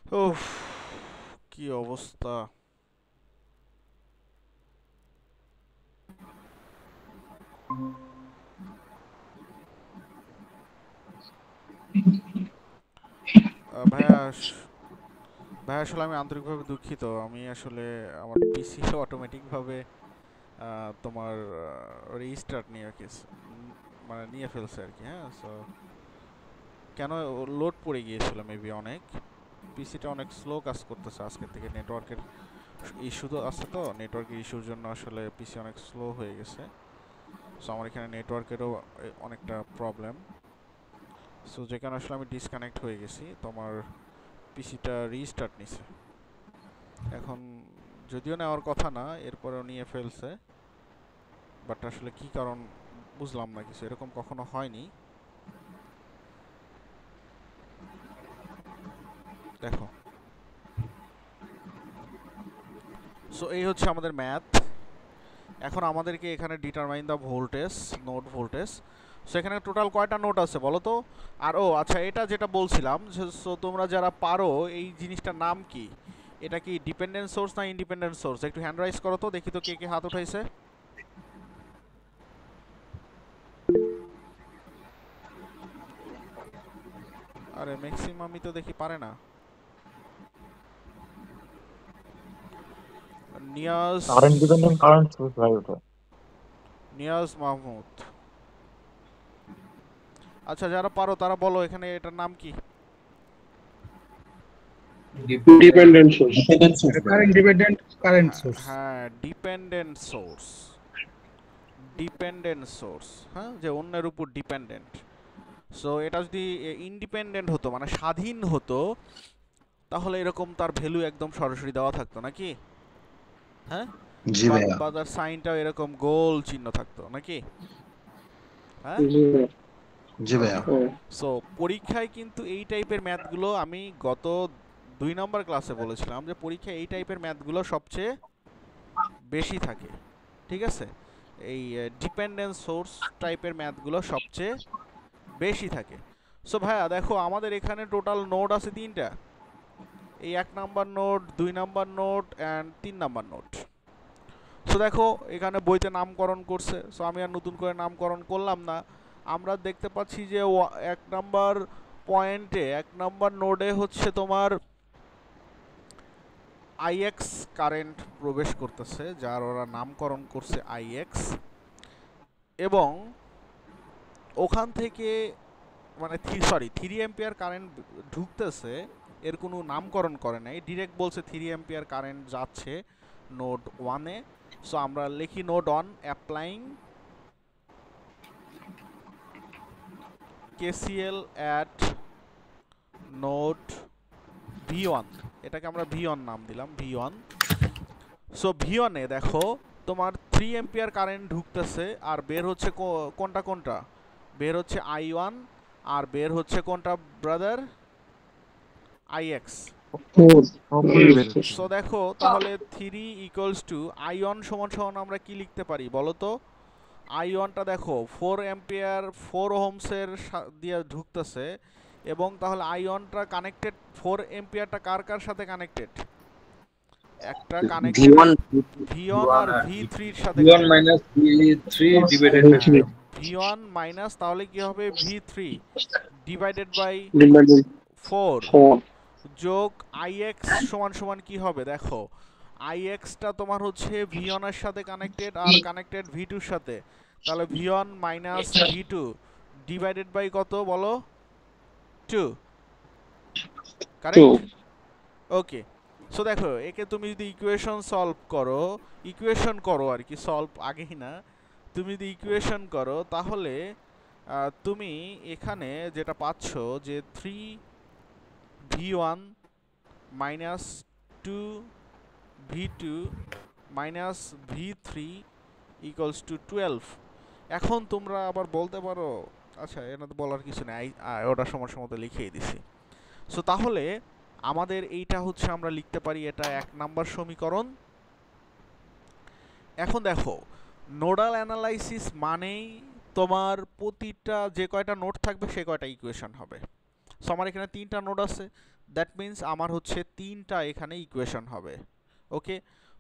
উফ, কি অবস্থা! ভাইয়া ভাইয়া আসলে আমি আন্তরিকভাবে দুঃখিত। আমি আসলে আমার পিসি অটোমেটিকভাবে তোমার রিস্টার্ট নিয়ে আর কি মানে নিয়ে ফেলছে আর কি। হ্যাঁ, সো কেন লোড পড়ে গিয়েছিল মেবি অনেক। পিসিটা অনেক স্লো কাজ করতেছে আজকের থেকে। নেটওয়ার্কের ইস্যু তো আছে, তো নেটওয়ার্কের ইস্যুর জন্য আসলে পিসি অনেক স্লো হয়ে গেছে। সো আমার এখানে নেটওয়ার্কেরও অনেকটা প্রবলেম। সো যেখানে আসলে আমি ডিসকানেক্ট হয়ে গেছি, তোমার পিসিটা রিস্টার্ট নিছে এখন। যদিও নেওয়ার কথা না, এরপরেও নিয়ে ফেলছে। বাট আসলে কি কারণ বুঝলাম না কিছু, এরকম কখনো হয়নি। দেখো, সো এই হচ্ছে আমাদের ম্যাথ। এখন আমাদেরকে এখানে determine the voltage, node voltage. So এখানে টোটাল কয়টা নোড আছে বলো তো? আর ও আচ্ছা, এটা যেটা বলছিলাম, সো তোমরা যারা পারো এই জিনিসটার নাম কি? এটা কি ডিপেন্ডেন্ট সোর্স না ইন্ডিপেন্ডেন্ট সোর্স? একটু হ্যান্ড রাইজ করো তো, দেখি তো কে কে হাত উঠাইছে। আরে ম্যাক্সিমামই তো দেখি পারে না। Niaz, current dependent current source ভাই ওটা। নিয়াজ মাহমুদ। আচ্ছা, যারা পারো তারা বলো এখানে এটার নাম কি? Dependent source. ডিপেন্ডেন্ট সোর্স ভাই। কারেন্ট ডিপেন্ডেন্ট কারেন্ট হ্যাঁ সোর্স। হ্যাঁ, ডিপেন্ডেন্ট সোর্স। ডিপেন্ডেন্ট সোর্স, হ্যাঁ, যে অন্যের উপর ডিপেন্ডেন্ট। সো এটা যদি ইন্ডিপেন্ডেন্ট হতো, মানে স্বাধীন হতো, তাহলে এরকম তার ভ্যালু একদম সরাসরি দেওয়া থাকতো নাকি? হ্যাঁ, জি ভাইয়া। বা তার সাইনটাও এরকম গোল চিহ্ন থাকতো নাকি? হ্যাঁ। জি জি ভাইয়া। ওকে। সো পরীক্ষায় কিন্তু এই টাইপের ম্যাথগুলো, আমি গত 2 নম্বর ক্লাসে বলেছিলাম যে পরীক্ষায় এই টাইপের ম্যাথগুলো সবচেয়ে বেশি থাকে। ঠিক আছে, এই ডিপেন্ডেন্ট সোর্স টাইপের ম্যাথগুলো সবচেয়ে বেশি থাকে। সো ভাইয়া দেখো, আমাদের এখানে টোটাল নোড আছে 3টা। এই 1 number node, 2 number node and 3 number node. So দেখো, এখানে বইতে নামকরণ করছে, সো আমি আর নতুন করে নামকরণ করলাম না। আমরা দেখতে পাচ্ছি যে 1 নাম্বার পয়েন্টে, 1 নাম্বার নোডে হচ্ছে তোমার আইএক্স কারেন্ট প্রবেশ করতেছে, যার ওরা নামকরণ করছে আইএক্স। এবং ওখান থেকে মানে 3 অ্যাম্পিয়ার কারেন্ট ঢুকতেছে। এর কোনো নামকরণ করে নাই, ডিরেক্ট বলছে 3 অ্যাম্পিয়ার কারেন্ট যাচ্ছে নোড 1-এ। সো আমরা লিখি node 1 applying KCL at node V1. এটাকে আমরা ভি1 নাম দিলাম, ভি1। সো ভি1-এ দেখো, তোমার 3 অ্যাম্পিয়ার কারেন্ট ঢুকতেছে, আর বের হচ্ছে কোনটা কোনটা? বের হচ্ছে আই1, আর বের হচ্ছে কোনটা ব্রাদার? আইএক্স। সো দেখো তাহলে 3 ইকুয়ালস টু আই1 সমান সমান আমরা কি লিখতে পারি বলো তো? আই1টা দেখো 4 অ্যাম্পিয়ার 4 ওহমসের দিয়ে ঢুকতেছে, এবং তাহলে আই1টা কানেক্টেড, 4 অ্যাম্পিয়ারটা কার কার সাথে কানেক্টেড? একটা ভি কানেক্টেড ওয়ান ভি1 আর ভি3-এর সাথে one connected. Minus three divided by হ্যাঁ, ভি1 মাইনাস তাহলে কি হবে ভি3 ডিভাইডেড বাই ডিভাইডেড 4 ফোর। যোগ আইএক্স সমান সমান কি হবে দেখো? আইএক্সটা তোমার হচ্ছে ভি1 এর সাথে কানেক্টেড, আর কানেক্টেড ভি2-এর সাথে। তাহলে V one minus V two divided by কত বলো? 2। টু। কারেক্ট? ওকে। সো দেখো, একে তুমি যদি ইকুয়েশন সলভ করো, ইকুয়েশন করো আর কি, সলভ আগেই না। তুমি যদি ইকুয়েশন করো তাহলে তুমি এখানে যেটা পাচ্ছ যে 3v1 মাইনাস 2v2 মাইনাস ভি3 ইকুয়ালস টু 12। এখন তোমরা আবার বলতে পারো, আচ্ছা এটা তো বলার কিছু নেই, ওটা সময় সময় তো লিখেই দিছি। সো তাহলে আমাদের এইটা হচ্ছে, আমরা লিখতে পারি এটা 1 নাম্বার সমীকরণ। এখন দেখো, নোডাল অ্যানালাইসিস মানেই তোমার প্রতিটা যে কয়টা নোড থাকবে সে কয়টা ইকুয়েশন হবে। সো আমার এখানে 3টা নোড আছে, দ্যাট মিন্স আমার হচ্ছে 3টা এখানে ইকুয়েশন হবে। ওকে,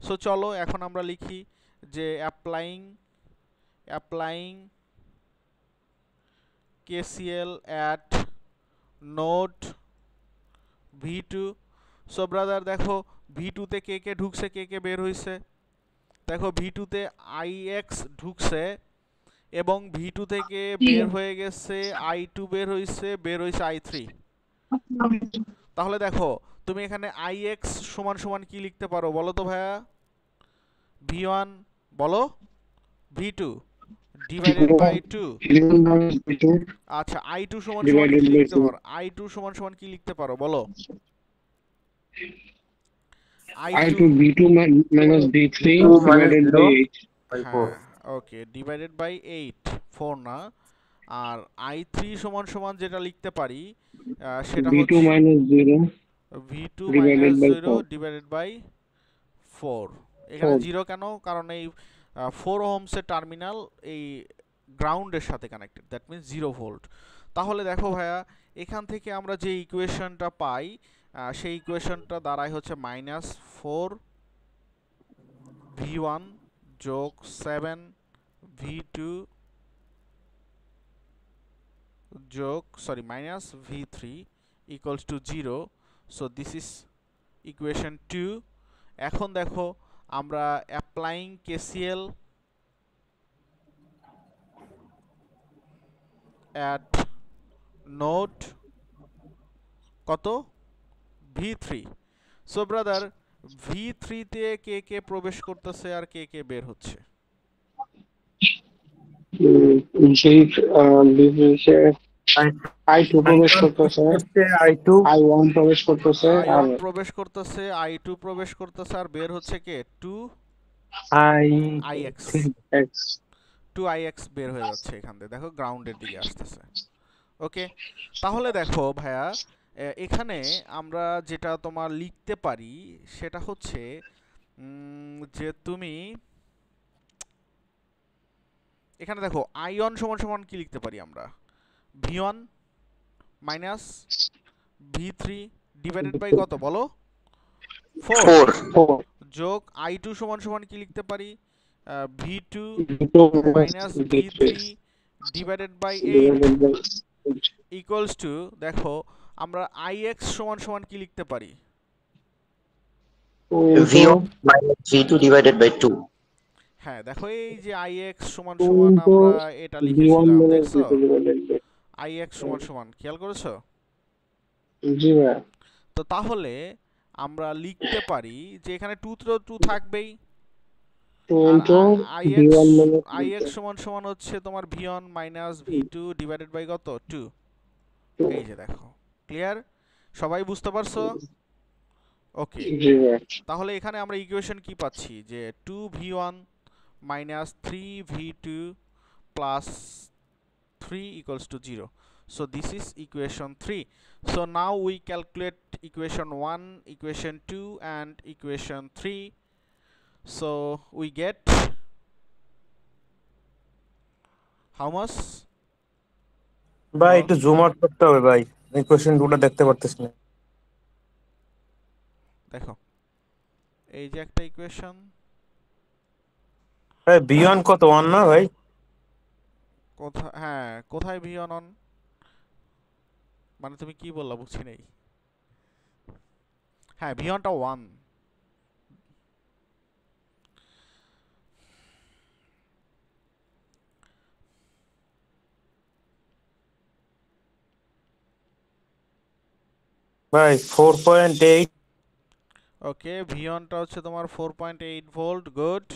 সো চলো এখন আমরা লিখি যে applying KCL at node V2। So brother দেখো V2 তে কে ঢুকছে, কে বের হইছে। দেখো V2 তে IX ঢুকছে এবং V2 থেকে বের হয়ে গেছে I2 বের হইছে I3। তাহলে দেখো তুমি এখানে IX সমান সমান কি লিখতে পারো বলো তো ভাইয়া? V1 বলো, V2 ডিভাইডেড বাই 2। আচ্ছা I2 সমান সমান কি divided by লিখতে 2. পারো? I2 সমান সমান কি লিখতে পারো বলো? I I2 to B2 minus B3 divided by 8. হ্যাঁ ওকে, ডিভাইডেড বাই 8, 4 না। আর I3 সমান সমান যেটা লিখতে পারি সেটা B2 হচ্ছে minus 0 V2 divided minus by 0 4. Divided by 4। এখানে 4. 0 কেন? কারণ এই 4 ওহমসের টার্মিনাল এই গ্রাউন্ডের সাথে কানেক্টেড, দ্যাট মিন্স 0 ভোল্ট। তাহলে দেখো ভাইয়া এখান থেকে আমরা যে ইকুয়েশনটা পাই সেই ইকুয়েশনটা দাঁড়ায় হচ্ছে -4 V1 যোগ 7 V2 যোগ -V3 equals to 0. So this is equation 2. এখন দেখো আমরা applying KCL at node কত V3। সো ব্রাদার V3 তে কে প্রবেশ করতেছে আর কে বের হচ্ছে? I2 প্রবেশ করতেছে, I2 I1 প্রবেশ করতেছে আর I1 প্রবেশ করতেছে, I2 প্রবেশ করতেছে আর বের হচ্ছে কে 2IX। X. 2IX বের হয়ে যাচ্ছে এখান থেকে, দেখো গ্রাউন্ডের দিকে আসতেছে। ওকে, তাহলে দেখো ভাইয়া এখানে আমরা যেটা তোমার লিখতে পারি সেটা হচ্ছে যে তুমি এখানে দেখো I1 সমান সমান কি লিখতে পারি আমরা? V1 minus V3 divided by কত বলো? 4 যোগ I2 সমান সমান কি লিখতে পারি? V2 minus V3 divided by 8 equals to, দেখো আমরা IX সমান সমান কি লিখতে পারি? V1 minus V2 divided by 2. হ্যাঁ দেখো এই যে IX সমান সমান আমরা এটা লিখেছিলাম, দেখছো? IX সমান সমান খেয়াল করেছো? জি ভাই। তো তাহলে আমরা লিখতে পারি যে এখানে 2 তো 2 থাকবেই, আর IX সমান সমান হচ্ছে তোমার V1 minus V2 divided by কত 2। এই যে দেখো, ক্লিয়ার? সবাই বুঝতে পারছো? ওকে, জি ভাই। তাহলে এখানে আমরা ইকুয়েশন কি পাচ্ছি যে 2V1 minus 3V2 plus 3 equals to 0. So this is equation 3. So now we calculate equation 1, equation 2 and equation 3. So we get how much? ভাই একটু জুম আউট করতে হবে ভাই, ইকুয়েশন দুটো দেখতে পারতেছ না। দেখো এই যে একটা ইকুয়েশন, ভাই B1 কত 1 না ভাই? কোথায়? হ্যাঁ কোথায় V1 on? মানে তুমি কি বললা বুঝছি নাই। হ্যাঁ V1 টা 1। ভাই 4.8। ওকে, V1 টা হচ্ছে তোমার 4.8 ভোল্ট, গুড।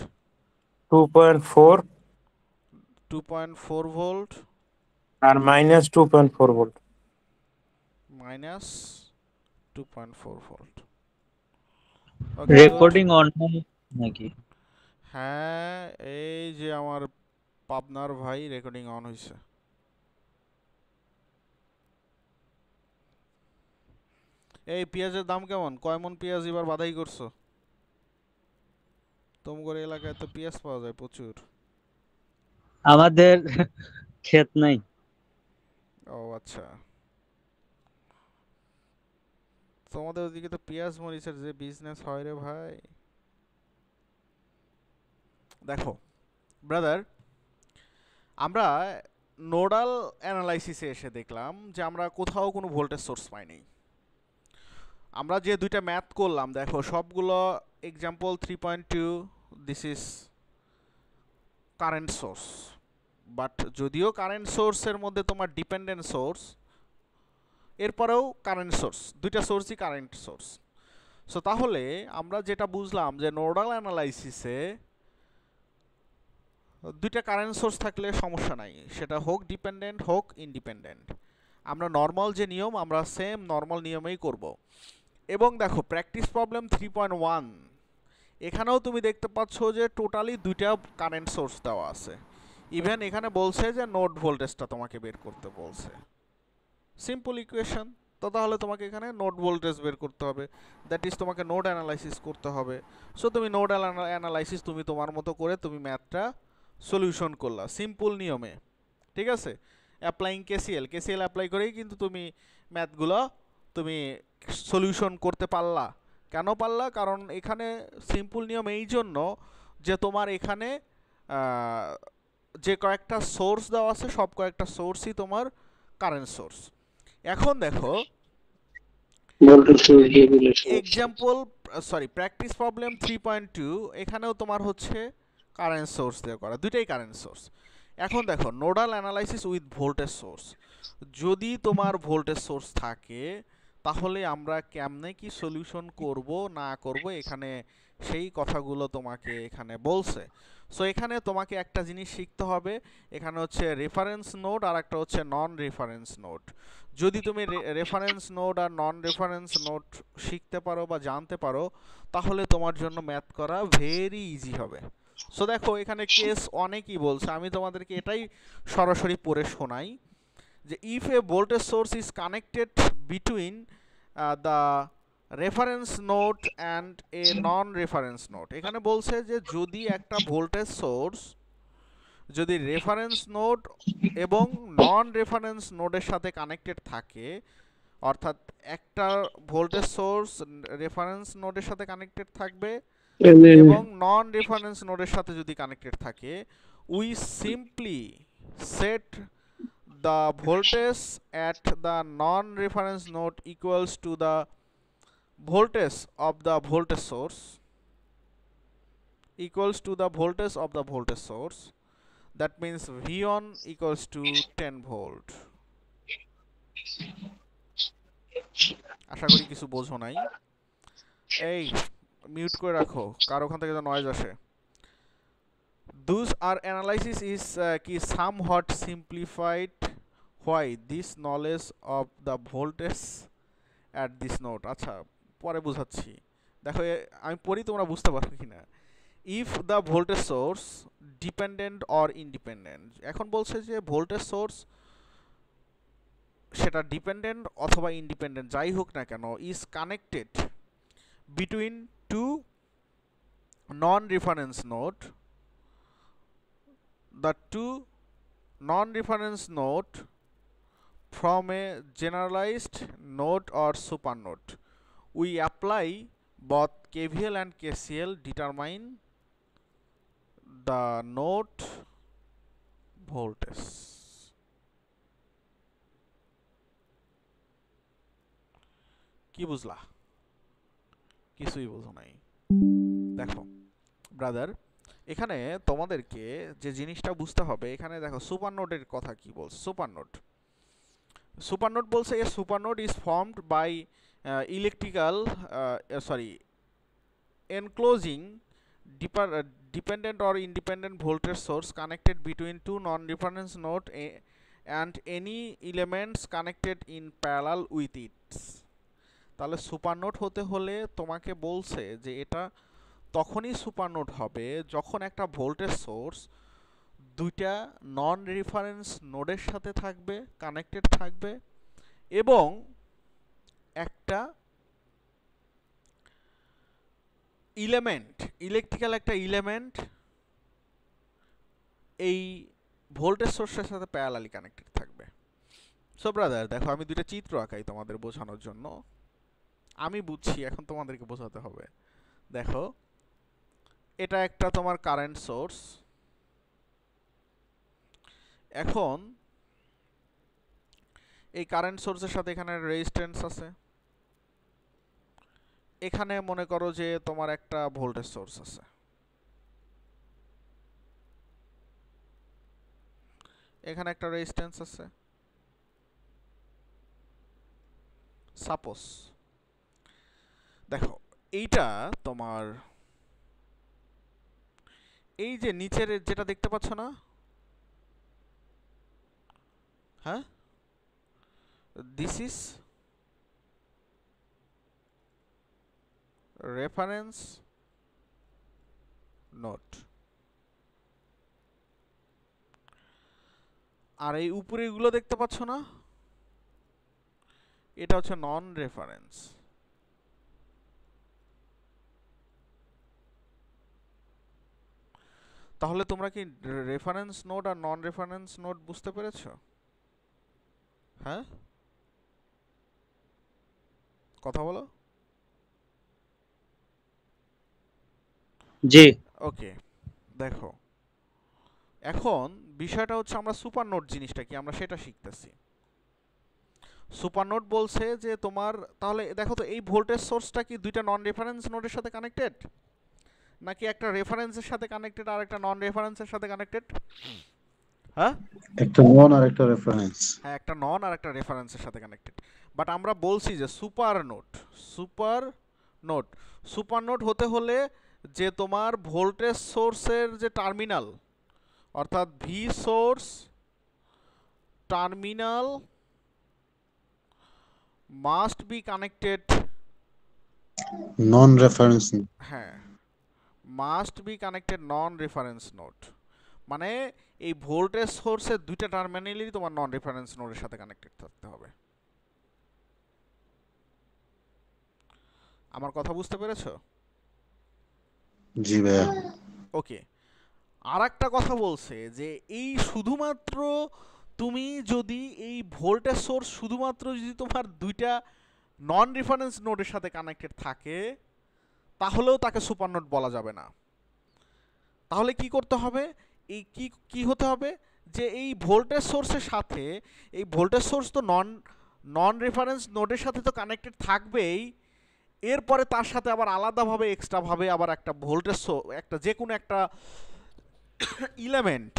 2.4 2.4 ভোল্ট আর minus 2.4 volt. Minus 2.4 volt. Recording on নাকি? হ্যাঁ এই যে আমার পাবনার ভাই রেকর্ডিং অন হইছে। এই পেঁয়াজের দাম কেমন? কয় মন পেঁয়াজ এবার বাধাই করছো? তোমাদের এলাকায় তো পেঁয়াজ পাওয়া যায় প্রচুর। আমাদের ক্ষেত নাই। ও আচ্ছা, তোমাদের ওদিকে তো পেঁয়াজ মরিচের যে বিজনেস হয় রে ভাই। দেখো ব্রাদার, আমরা নোডাল অ্যানালাইসিসে এসে দেখলাম যে আমরা কোথাও কোনো ভোল্টেজ সোর্স পাইনি। আমরা যে দুইটা ম্যাথ করলাম দেখো সবগুলো example 3.2, this is current source. But যদিও কারেন্ট সোর্সের মধ্যে তোমার ডিপেন্ডেন্ট সোর্স, এরপরেও কারেন্ট সোর্স, দুইটা সোর্সই কারেন্ট সোর্স। সো তাহলে আমরা যেটা বুঝলাম যে নোডাল অ্যানালাইসিসে দুইটা কারেন্ট সোর্স থাকলে সমস্যা নাই, সেটা হোক ডিপেন্ডেন্ট হোক ইন্ডিপেন্ডেন্ট। আমরা নর্মাল যে নিয়ম আমরা সেম নর্মাল নিয়মেই করব। এবং দেখো প্র্যাকটিস প্রবলেম 3.1 এখানেও তুমি দেখতে পাচ্ছ যে টোটালি দুইটা কারেন্ট সোর্স দেওয়া আছে। ইভেন এখানে বলছে যে নোড ভোল্টেজটা তোমাকে বের করতে বলছে। Simple equation. তো তাহলে তোমাকে এখানে নোড ভোল্টেজ বের করতে হবে, দ্যাট ইজ তোমাকে নোড অ্যানালাইসিস করতে হবে। সো তুমি নোড অ্যানালাইসিস তুমি তোমার মতো করে তুমি ম্যাথটা সলিউশন করলা সিম্পল নিয়মে, ঠিক আছে। অ্যাপ্লাইং কেসিএল অ্যাপ্লাই করেই কিন্তু তুমি ম্যাথগুলো তুমি সলিউশন করতে পারলা। কেন পারলা? কারণ এখানে সিম্পল নিয়ম এই জন্য যে তোমার এখানে যে কয়েকটা সোর্স দেওয়া আছে সব কয়েকটা সোর্সই তোমার কারেন্ট সোর্স। এখন দেখো এক্সাম্পল প্র্যাকটিস প্রবলেম 3.2 এখানেও তোমার হচ্ছে কারেন্ট সোর্স দিয়ে করা, দুইটাই কারেন্ট সোর্স। এখন দেখো nodal analysis with voltage source, যদি তোমার ভোল্টেজ সোর্স থাকে তাহলে আমরা কেমনে কি সলিউশন করব না করব এখানে সেই কথাগুলো তোমাকে এখানে বলছে। সো এখানে তোমাকে একটা জিনিস শিখতে হবে, এখানে হচ্ছে রেফারেন্স নোড আর একটা হচ্ছে নন রেফারেন্স নোড। যদি তুমি রেফারেন্স নোড আর নন রেফারেন্স নোড শিখতে পারো বা জানতে পারো তাহলে তোমার জন্য ম্যাথ করা ভেরি ইজি হবে। সো দেখো এখানে কেস অনেকই বলছে, আমি তোমাদেরকে এটাই সরাসরি পড়ে শোনাই যে if A voltage source is connected between the reference node and a non reference node. এখানে বলছে যে যদি একটা ভোল্টেজ সোর্স যদি রেফারেন্স নোড এবং নন রেফারেন্স নোডের সাথে কানেক্টেড থাকে, অর্থাৎ একটা ভোল্টেজ সোর্স রেফারেন্স নোডের সাথে কানেক্টেড থাকবে এবং নন রেফারেন্স নোডের সাথে যদি কানেক্টেড থাকে, we simply set the voltage at the non-reference node equals to the voltage of the voltage source that means V1 equals to 10 volt. আশা করি কিছু বোঝো নাই। এই মিউট করে রাখো, কার ওখান থেকে নয়েজ আসে। Thus our analysis is somewhat simplified why this knowledge of the voltage at this node। আচ্ছা পরে বুঝাচ্ছি, দেখো আমি পড়ি তোমরা বুঝতে পারবে কিনা। If the voltage source dependent or independent, এখন বলছে যে ভোল্টেজ সোর্স সেটা ডিপেন্ডেন্ট অথবা ইন্ডিপেন্ডেন্ট যাই হোক না কেন, is connected between two non reference node, the two non-reference node from a generalized node or supernode. We apply both KVL and KCL, determine the node voltage. কি বুঝলা? কিছুই বুঝো নাই। দেখো ব্রাদার, এখানে তোমাদেরকে যে জিনিসটা বুঝতে হবে, এখানে দেখো সুপারনোডের কথা কি বলছে। সুপারনোড বলছে a supernode is formed by enclosing dependent or independent voltage source connected between two non-reference node and any elements connected in parallel with it. তাহলে সুপারনোড হতে হলে তোমাকে বলছে যে এটা তখনই সুপারনোড হবে যখন একটা ভোল্টেজ সোর্স দুইটা নন রেফারেন্স নোডের সাথে থাকবে, কানেক্টেড থাকবে এবং একটা ইলেকট্রিক্যাল একটা এলিমেন্ট এই ভোল্টেজ সোর্সের সাথে প্যারালালি কানেক্টেড থাকবে। সো ব্রাদার দেখো আমি দুইটা চিত্র আঁকাই তোমাদের বোঝানোর জন্য। আমি বুঝছি, এখন তোমাদেরকে বোঝাতে হবে। দেখো, এটা একটা তোমার কারেন্ট সোর্স। এখন এই কারেন্ট সোর্সের সাথে এখানে রেজিস্ট্যান্স আছে। এখানে মনে করো যে তোমার একটা ভোল্টেজ সোর্স আছে। এখানে একটা রেজিস্ট্যান্স আছে। সাপোজ দেখো, এইটা তোমার এই যে নিচের যেটা দেখতে পাচ্ছ না, হ্যাঁ, দিস ইজ রেফারেন্স নোড। আর এই উপরে এগুলো দেখতে পাচ্ছ না, এটা হচ্ছে নন রেফারেন্স। তাহলে তোমরা কি রেফারেন্স নোড আর নন রেফারেন্স নোড বুঝতে পেরেছো? হ্যাঁ, কথা বলো। জি। ওকে, দেখো এখন বিষয়টা হচ্ছে আমরা সুপার নোড জিনিসটা কি আমরা সেটা শিখতেছি। সুপার নোড বলছে যে তোমার, তাহলে দেখো তো এই ভোল্টেজ সোর্সটা কি দুইটা নন রেফারেন্স নোডের সাথে কানেক্টেড, নাকি একটা রেফারেন্সের সাথে কানেক্টেড আর একটা নন রেফারেন্সের সাথে কানেক্টেড? হ্যাঁ, একটা নন আর একটা রেফারেন্স। হ্যাঁ, একটা নন আর একটা রেফারেন্সের সাথে কানেক্টেড। বাট আমরা বলছি যে super node, super node, super node হতে হলে যে তোমার ভোল্টেজ সোর্সের যে টার্মিনাল, অর্থাৎ V source terminal must be connected, non reference. হ্যাঁ, must be connected non reference node. মানে এই ভোল্টেজ সোর্সের দুইটা টার্মিনালই তোমার নন রেফারেন্স নোডের সাথে কানেক্টেড থাকতে হবে। আমার কথা বুঝতে পেরেছো? জি ভাইয়া। ওকে, আর একটা কথা বলছে যে এই শুধুমাত্র তুমি যদি এই ভোল্টেজ সোর্স শুধুমাত্র যদি তোমার দুইটা নন রেফারেন্স নোডের সাথে কানেক্টেড থাকে, তাহলেও তাকে সুপার নোড বলা যাবে না। তাহলে কি করতে হবে, এই কি কি হতে হবে, যে এই ভোল্টেজ সোর্সের সাথে, এই ভোল্টেজ সোর্স তো নন রেফারেন্স নোডের সাথে তো কানেক্টেড থাকবেই, এরপরে তার সাথে আবার আলাদাভাবে এক্সট্রাভাবে আবার একটা ভোল্টেজ একটা যে কোনো একটা ইলেমেন্ট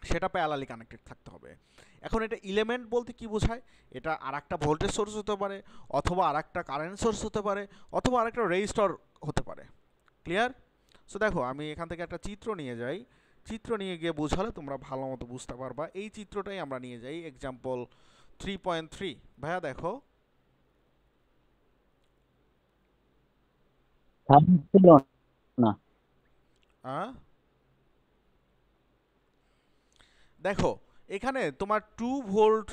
সেটা প্যারালালি কানেক্টেড থাকতে হবে। এখন এটা এলিমেন্ট বলতে কি বোঝায়, এটা আর একটা ভোল্টেজ সোর্স হতে পারে, অথবা আর একটা কারেন্ট সোর্স হতে পারে, অথবা আর একটা রেজিস্টর হতে পারে। ক্লিয়ার? সো দেখো, আমি এখান থেকে একটা চিত্র নিয়ে যাই, চিত্র নিয়ে গিয়ে বোঝালে তোমরা ভালো মতো বুঝতে পারবা। এই চিত্রটাই আমরা নিয়ে যাই, এক্সাম্পল 3.3। ভাইয়া দেখো, ছিল না। দেখো এখানে তোমার 2 ভোল্ট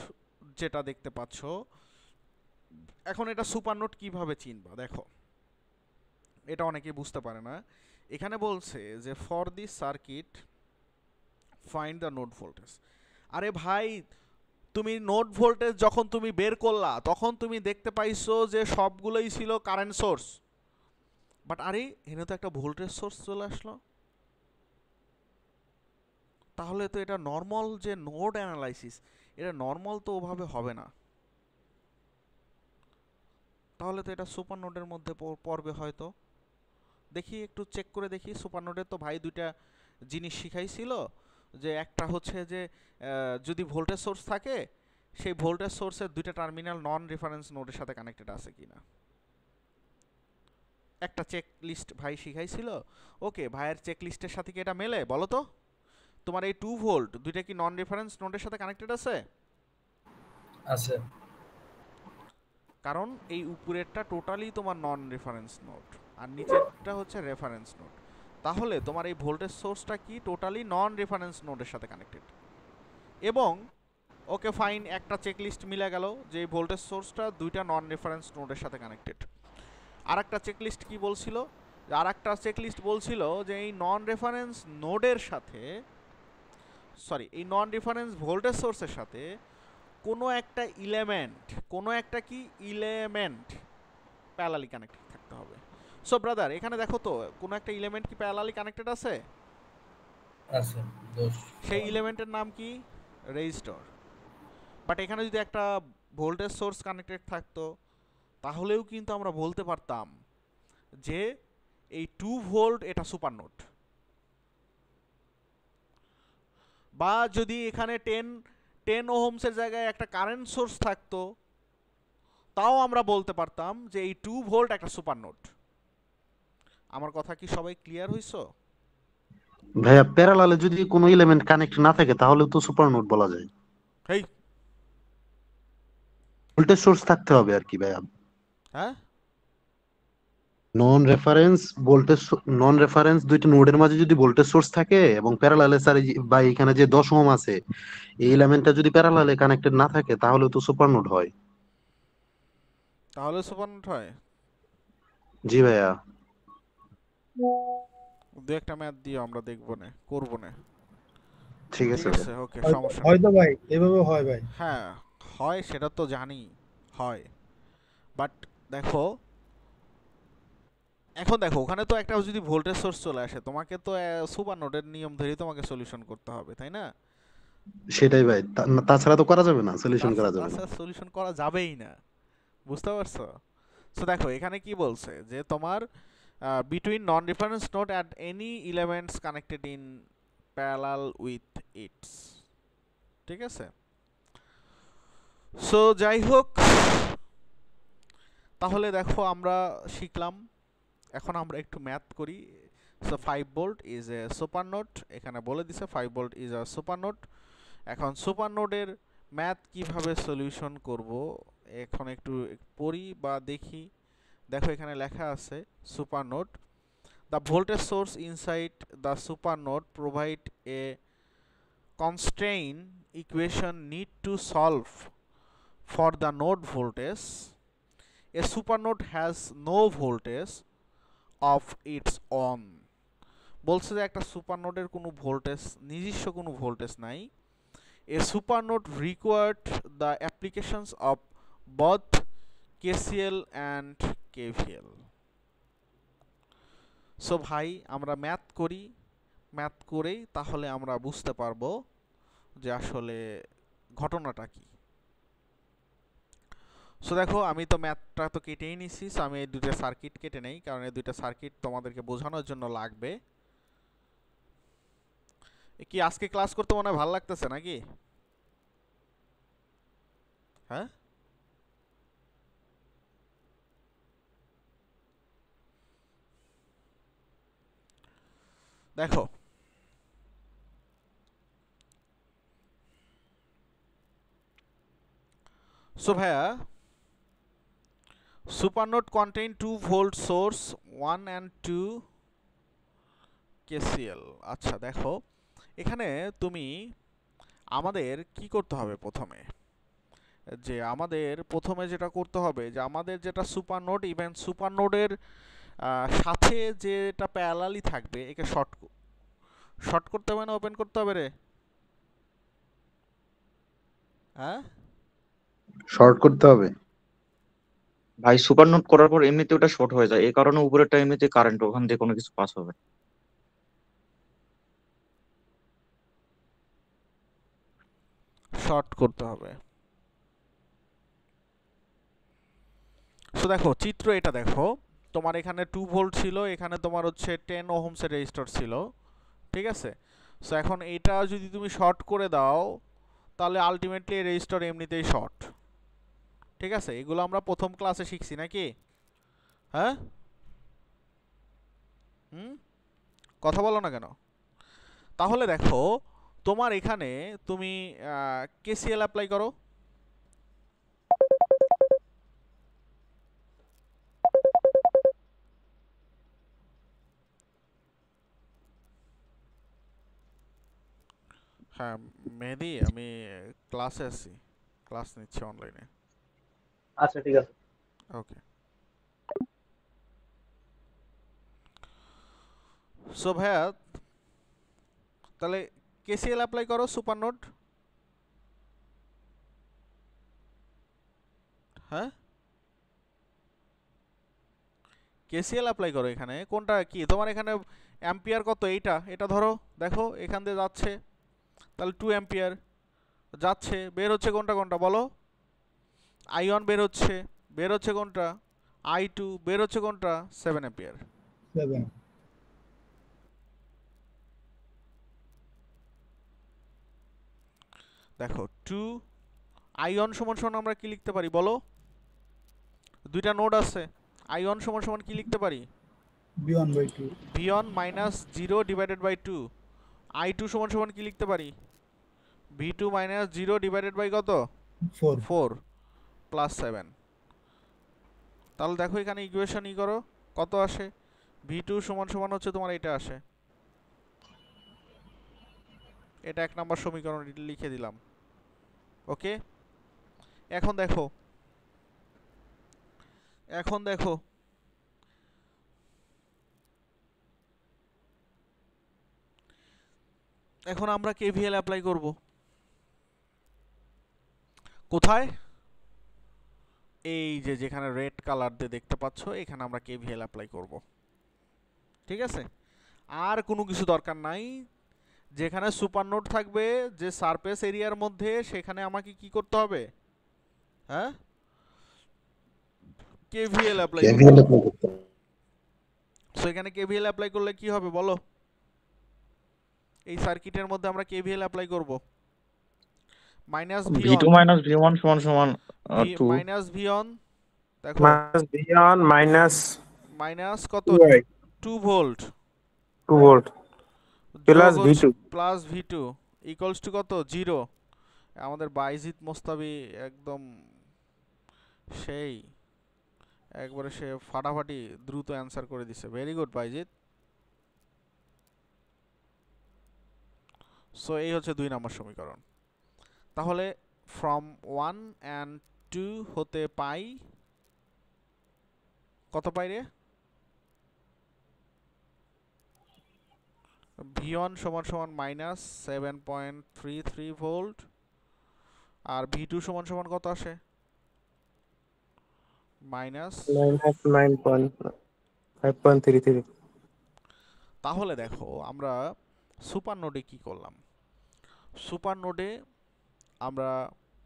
যেটা দেখতে পাচ্ছ। এখন এটা সুপার নোড কিভাবে চিনবা, দেখো এটা অনেকেই বুঝতে পারে না। এখানে বলছে যে for this circuit find the node voltage. আরে ভাই, তুমি নোড ভোল্টেজ যখন তুমি বের করলা তখন তুমি দেখতে পাইছো যে সবগুলোই ছিল কারেন্ট সোর্স, বাট আরে এখানে তো একটা ভোল্টেজ সোর্স চলে আসলো। তাহলে তো এটা নর্মাল যে নোড অ্যানালাইসিস, এটা নর্মাল তো ওভাবে হবে না। তাহলে তো এটা সুপার নোডের মধ্যে পড়বে হয়তো। দেখি একটু চেক করে দেখি, সুপার নোডের তো ভাই দুইটা জিনিস শিখাইছিল, যে একটা হচ্ছে যে যদি ভোল্টেজ সোর্স থাকে, সেই ভোল্টেজ সোর্সের দুইটা টার্মিনাল নন রেফারেন্স নোডের সাথে কানেক্টেড আছে কিনা, একটা চেক লিস্ট ভাই শিখাইছিল। ওকে, ভাইয়ের চেক লিস্টের সাথে কি এটা মেলে বলো তো? তোমার এই 2 ভোল্ট দুইটা কি নন রেফারেন্স নোডের সাথে কানেক্টেড আছে? আছে। কারণ এই উপরেরটা টোটালি তোমার নন রেফারেন্স নোড, আর নিচেরটা হচ্ছে রেফারেন্স নোড। তাহলে তোমার এই ভোল্টেজ সোর্সটা কি টোটালি নন রেফারেন্স নোডের সাথে কানেক্টেড। এবং ওকে ফাইন, একটা চেক লিস্ট মিলে গেল যে এই ভোল্টেজ সোর্সটা দুইটা নন রেফারেন্স নোডের সাথে কানেক্টেড। আর একটা চেক লিস্ট কি বলছিল, আর একটা চেক লিস্ট বলছিল যে এই নন রেফারেন্স নোডের সাথে, সরি, এই নন রেফারেন্স ভোল্টেজ সোর্সের সাথে কোনো একটা ইলেমেন্ট, কোনো একটা কি ইলেমেন্ট প্যারালালি কানেক্টেড থাকতে হবে। সো ব্রাদার এখানে দেখো তো কোনো একটা এলিমেন্ট কি প্যারালালি কানেক্টেড আছে? আছে দোষ সেই এলিমেন্টের নাম কি? রেজিস্টর। বাট এখানে যদি একটা ভোল্টেজ সোর্স কানেক্টেড থাকতো তাহলেও কিন্তু আমরা বলতে পারতাম যে এই 2 ভোল্ট এটা সুপার নোড। বা যদি এখানে 10 ওহমসের জায়গায় একটা কারেন্ট সোর্স থাকতো তাও আমরা বলতে পারতাম যে এই 2 ভোল্ট একটা সুপার নোড। আমার কথা কি সবাই ক্লিয়ার হইছো? ভাইয়া প্যারালালে যদি কোনো এলিমেন্ট কানেক্ট না থাকে তাহলে তো সুপার নোড বলা যায়। হেই ভোল্টেজ সোর্স থাকতে হবে আর কি ভাইয়া। হ্যাঁ নন রেফারেন্স দুইটা নোডের মাঝে যদি ভোল্টেজ সোর্স থাকে এবং প্যারালালে স্যার বা এখানে যে 10 ওহম আছে এই এলিমেন্টটা যদি প্যারালালে কানেক্টেড না থাকে তাহলে তো সুপার নোড হয়। তাহলে সুপার নোড হয়। জি ভাইয়া। দু একটা ম্যাথ দিও আমরা দেখবো না করবো না। ঠিক ঠিক আছে ভাইয়া। আছে ওকে সমস্যা নেই। হয়তো ভাই এভাবে হয় ভাই। হ্যাঁ হয় সেটা তো জানি হয়। বাট দেখো এখন দেখো ওখানে তো একটা যদি ভোল্টেজ সোর্স চলে আসে তোমাকে তো সুপার নোডের নিয়ম ধরেই তোমাকে সলিউশন করতে হবে তাই না? সেটাই ভাই, তাছাড়া তো করা যাবে না, সলিউশন করা যাবে না। তাছাড়া সলিউশন করা যাবেই না। বুঝতে পারছো? সো দেখো এখানে কি বলছে যে তোমার between non-reference node and any elements connected in parallel with its, ঠিক আছে? সো যাই হোক তাহলে দেখো আমরা শিখলাম। এখন আমরা একটু ম্যাথ করি। So 5 volt is a super node, এখানে বলে দিছে 5 volt is a super node. এখন সুপার নোডের ম্যাথ কিভাবে সলিউশন করব এখন একটু পড়ি বা দেখি। দেখো এখানে লেখা আছে super node, the voltage source inside the super node provide a constraint equation need to solve for the node voltage. A super node has no voltage of its own. বলছে যে একটা সুপার নোডের কোনো ভোল্টেজ নিজস্ব কোনো voltage নাই। A super node required the applications of both KCL and KVL. So ভাই আমরা ম্যাথ করি, ম্যাথ করেই তাহলে আমরা বুঝতে পারবো যে আসলে ঘটনাটা কি। সো দেখো আমি তো ম্যাথটা তো কেটেই নিছি, সো আমি এই দুটো সার্কিট কেটে নেই কারণ এই দুটো সার্কিট তোমাদেরকে বোঝানোর জন্য লাগবে। কি আজকে ক্লাস করতে মনে হয় ভালো লাগতেছে নাকি? হ্যাঁ দেখো সো ভাইয়া super node contain 2 volt source 1 and 2 KCL। আচ্ছা দেখো এখানে তুমি আমাদের কি করতে হবে প্রথমে, যে আমাদের প্রথমে যেটা করতে হবে যে আমাদের যেটা সুপার নোড ইভেন সুপার নোডের সাথে যেটা প্যারালালি থাকবে একে শর্ট করতে হবে না ওপেন করতে হবে রে? হ্যাঁ শর্ট করতে হবে। ভাই সুপার নোট করার পর এমনিতে ওটা শর্ট হয়ে যায়, এই কারণে উপরেরটা এমনিতে কারেন্ট ওখান দিয়ে কোনো কিছু পাস হবে না। শর্ট করতে হবে। সো দেখো চিত্র এটা দেখো, তোমার এখানে 2 ভোল্ট ছিল, এখানে তোমার হচ্ছে 10 ওহমসের রেজিস্টর ছিল, ঠিক আছে? সো এখন এটা যদি তুমি শর্ট করে দাও তাহলে আলটিমেটলি এই রেজিস্টর এমনিতেই শর্ট, ঠিক আছে? এগুলো আমরা প্রথম ক্লাসে শিখছি নাকি? হ্যাঁ কথা বলো না কেন? তাহলে দেখো তোমার এখানে তুমি কেসিএল অ্যাপ্লাই করো। হ্যাঁ মেহেদি আমি ক্লাসে আছি, ক্লাস নিচ্ছি অনলাইনে। আচ্ছা ঠিক আছে। ওকে সো ভাইয়া তাহলে কেসিএল অ্যাপ্লাই করো সুপার নোড। হ্যাঁ কেসিএল অ্যাপ্লাই করো এখানে। কোনটা কি তোমার এখানে অ্যাম্পিয়ার কত? এটা ধরো, দেখো এখান দিয়ে যাচ্ছে, তাহলে 2 অ্যাম্পিয়ার যাচ্ছে। বের হচ্ছে কোনটা কোনটা বলো? I1 বের হচ্ছে কোনটা? I2 বের হচ্ছে কোনটা? 7 অ্যাম্পিয়ার। 7 দেখো 2 I1 সমান সমান আমরা কি লিখতে পারি বলো? দুইটা নোড আছে, I1 সমান সমান কি লিখতে পারি? V1/2 V1 minus 0 divided by 2। I2 সমান সমান কি লিখতে পারি? V2 মাইনাস 0 ডিভাইডেড বাই কত? 4 4 প্লাস 7। তাহলে দেখো এখানে ইকুয়েশন করো, কত আসে? V2 সমান সমান হচ্ছে তোমার এটা আসে, এটা 1 নাম্বার সমীকরণ লিখে দিলাম। ওকে, এখন দেখো এখন আমরা KVL অ্যাপ্লাই করব কোথায়? এই যে যেখানে রেড কালার দিয়ে দেখতে পাচ্ছ, এখানে আমরা KVL অ্যাপ্লাই করব। ঠিক আছে, আর কোনো কিছু দরকার নাই। যেখানে সুপার নোড থাকবে যে সারফেস এরিয়ার মধ্যে, সেখানে আমাকে কি করতে হবে? হ্যাঁ, KVL অ্যাপ্লাই করতে হবে। সো এখানে KVL অ্যাপ্লাই করলে কি হবে বলো? এই সার্কিটের মধ্যে আমরা KVL অ্যাপ্লাই করব। মাইনাস V2 মাইনাস V1 সমান সমান 2। মাইনাস V1 দেখো, মাইনাস V1 মাইনাস মাইনাস কত? 2 2 volt volt plus V2 plus V2 equals to কত? 0। আমাদের বাইজিদ মোস্তাবি একদম সেই একবারে সে ফাটাফাটি দ্রুত অ্যান্সার করে দিছে। Very good Bayezid. সো এই হচ্ছে 2 নম্বর সমীকরণ। তাহলে ফ্রম 1 and 2 হতে পাই কত পাই রে? V1 সমান সমান মাইনাস 7.33 ভোল্ট, আর V2 সমান সমান কত আসে? মাইনাস 9.5.33। তাহলে দেখো আমরা সুপার নোডে কি করলাম। সুপার নোডে আমরা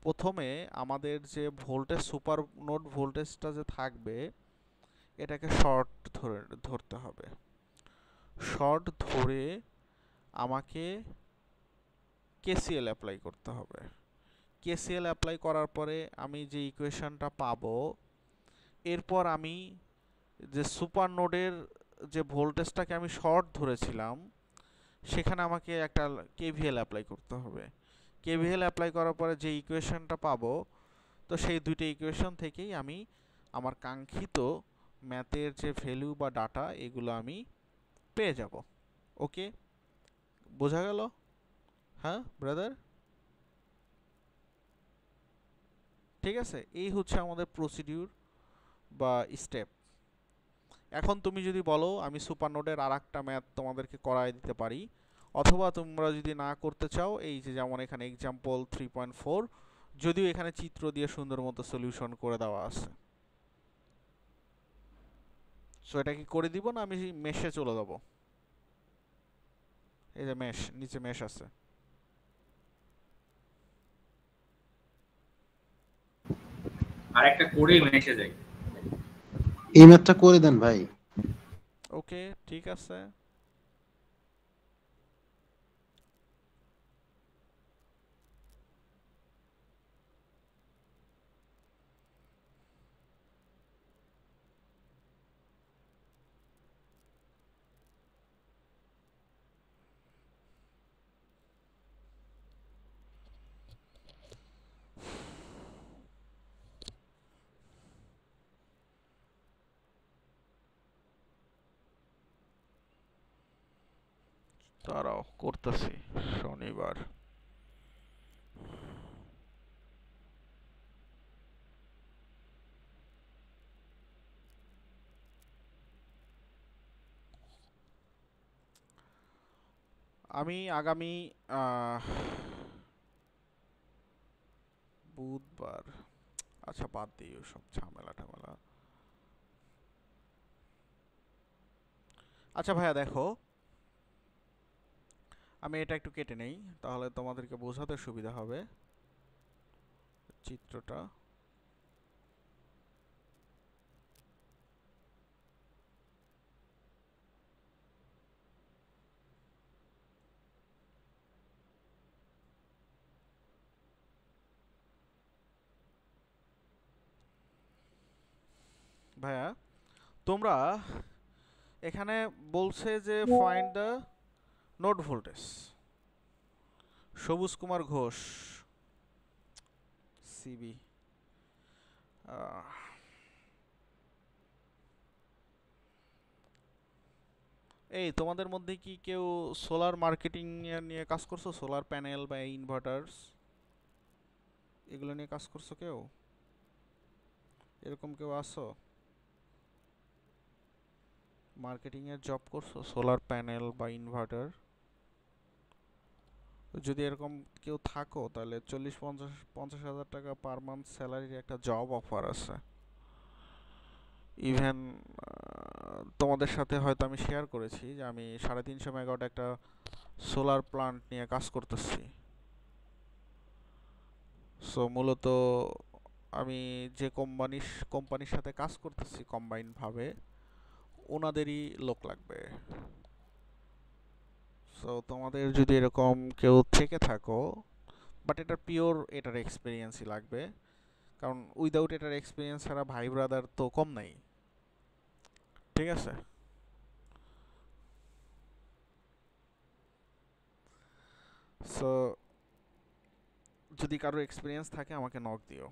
প্রথমে আমাদের যে ভোল্টেজ, সুপার নোড ভোল্টেজটা যে থাকবে, এটাকে শর্ট ধরতে হবে। শর্ট ধরে আমাকে KCL অ্যাপ্লাই করতে হবে। KCL অ্যাপ্লাই করার পরে আমি যে ইকুয়েশনটা পাবো, এরপর আমি যে সুপার নোডের যে ভোল্টেজটাকে আমি শর্ট ধরেছিলাম, সেখানে আমাকে একটা KVL অ্যাপ্লাই করতে হবে। KVL অ্যাপ্লাই করার পরে যে ইকুয়েশনটা পাবো, তো সেই দুইটা ইকুয়েশন থেকেই আমি আমার কাঙ্ক্ষিত ম্যাথের যে ভ্যালু বা ডাটা, এগুলো আমি পেয়ে যাব। ওকে, বোঝা গেল? হ্যাঁ ব্রাদার, ঠিক আছে। এই হচ্ছে আমাদের প্রসিডিউর বা স্টেপ। এখন তুমি যদি বলো আমি সুপার নোডের আর একটা ম্যাথ তোমাদেরকে করাই দিতে পারি, অথবা তোমরা যদি না করতে চাও, এই যে যেমন এখানে এক্সাম্পল 3.4, যদিও এখানে চিত্র দিয়ে সুন্দর মতো সলিউশন করে দেওয়া আছে। সো এটা কি করে দিব না আমি মেশে চলে যাব? এই যে মেশ, নিচে মেশ আছে। আর একটা করে মেশে যাই। এই ম্যাথটা করে দেন ভাই। ওকে, ঠিক আছে। দাঁড়াও, করতেছি। শনিবার আমি আগামী বুধবার, আচ্ছা বাদ দিই সব ঝামেলা টামেলা। আচ্ছা ভাইয়া দেখো, আমি এটা একটু কেটে নেই তাহলে তোমাদেরকে বোঝাতে সুবিধা হবে চিত্রটা। ভাইয়া তোমরা এখানে বলছে যে ফাইন্ড দ্য নোড ভোল্টেজ, সবুজ কুমার ঘোষ সিবি। এই তোমাদের মধ্যে কি কেউ সোলার মার্কেটিং নিয়ে কাজ করছো? সোলার প্যানেল বা ইনভার্টারস এগুলো নিয়ে কাজ করছো কেউ? এরকম কেউ আসো মার্কেটিং এর জব করছো, সোলার প্যানেল বা ইনভার্টার? যদি এরকম কেউ থাকো তাহলে 40-50 হাজার টাকা পার মান্থ স্যালারির একটা জব অফার আছে। ইভেন তোমাদের সাথে হয়তো আমি শেয়ার করেছি যে আমি 350 মেগাওয়াট একটা সোলার প্লান্ট নিয়ে কাজ করতেছি। সো মূলত আমি যে কোম্পানির সাথে কাজ করতেছি কম্বাইন ভাবে ওনাদেরই লোক লাগবে। সো তোমাদের যদি এরকম কেউ থেকে থাকো, বাট এটা পিওর এটার এক্সপিরিয়েন্সই লাগবে, কারণ উইদাউট এটার এক্সপিরিয়েন্স ছাড়া ভাই ব্রাদার তো কম নাই, ঠিক আছে? সো যদি কারোর এক্সপিরিয়েন্স থাকে আমাকে নক দিও।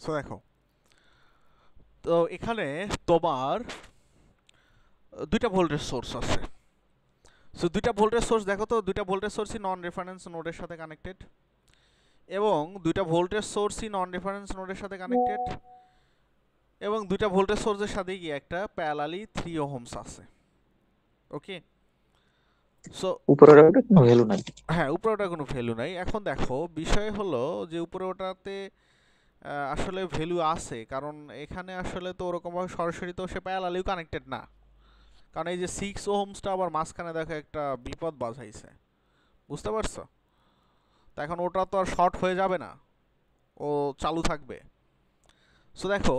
সো দেখো, তো এখানে তোমার দুইটা ভোল্টেজ সোর্স আছে। সো দুইটা ভোল্টেজ সোর্স দেখো তো, দুইটা ভোল্টেজ সোর্সই নন রেফারেন্স নোডের সাথে কানেক্টেড, এবং দুইটা ভোল্টেজ সোর্সই নন রেফারেন্স নোডের সাথে কানেক্টেড, এবং দুইটা ভোল্টেজ সোর্সের সাথে গিয়ে একটা প্যারালালি 3 ওহমস আছে। ওকে, সো উপরের ওটা কোনো ভ্যালু নাই। হ্যাঁ, উপরে ওটা কোনো ভ্যালু নাই। এখন দেখো বিষয় হলো যে উপরে ওটাতে আসলে ভ্যালু আছে, কারণ এখানে আসলে তো ওরকমভাবে সরাসরি তো সে প্যারালালিও কানেক্টেড না, কারণ এই যে 6 ওহমসটা আবার মাঝখানে দেখো একটা বিপদ বাজাইছে, বুঝতে পারছো? তো এখন ওটা তো আর শর্ট হয়ে যাবে না, ও চালু থাকবে। সো দেখো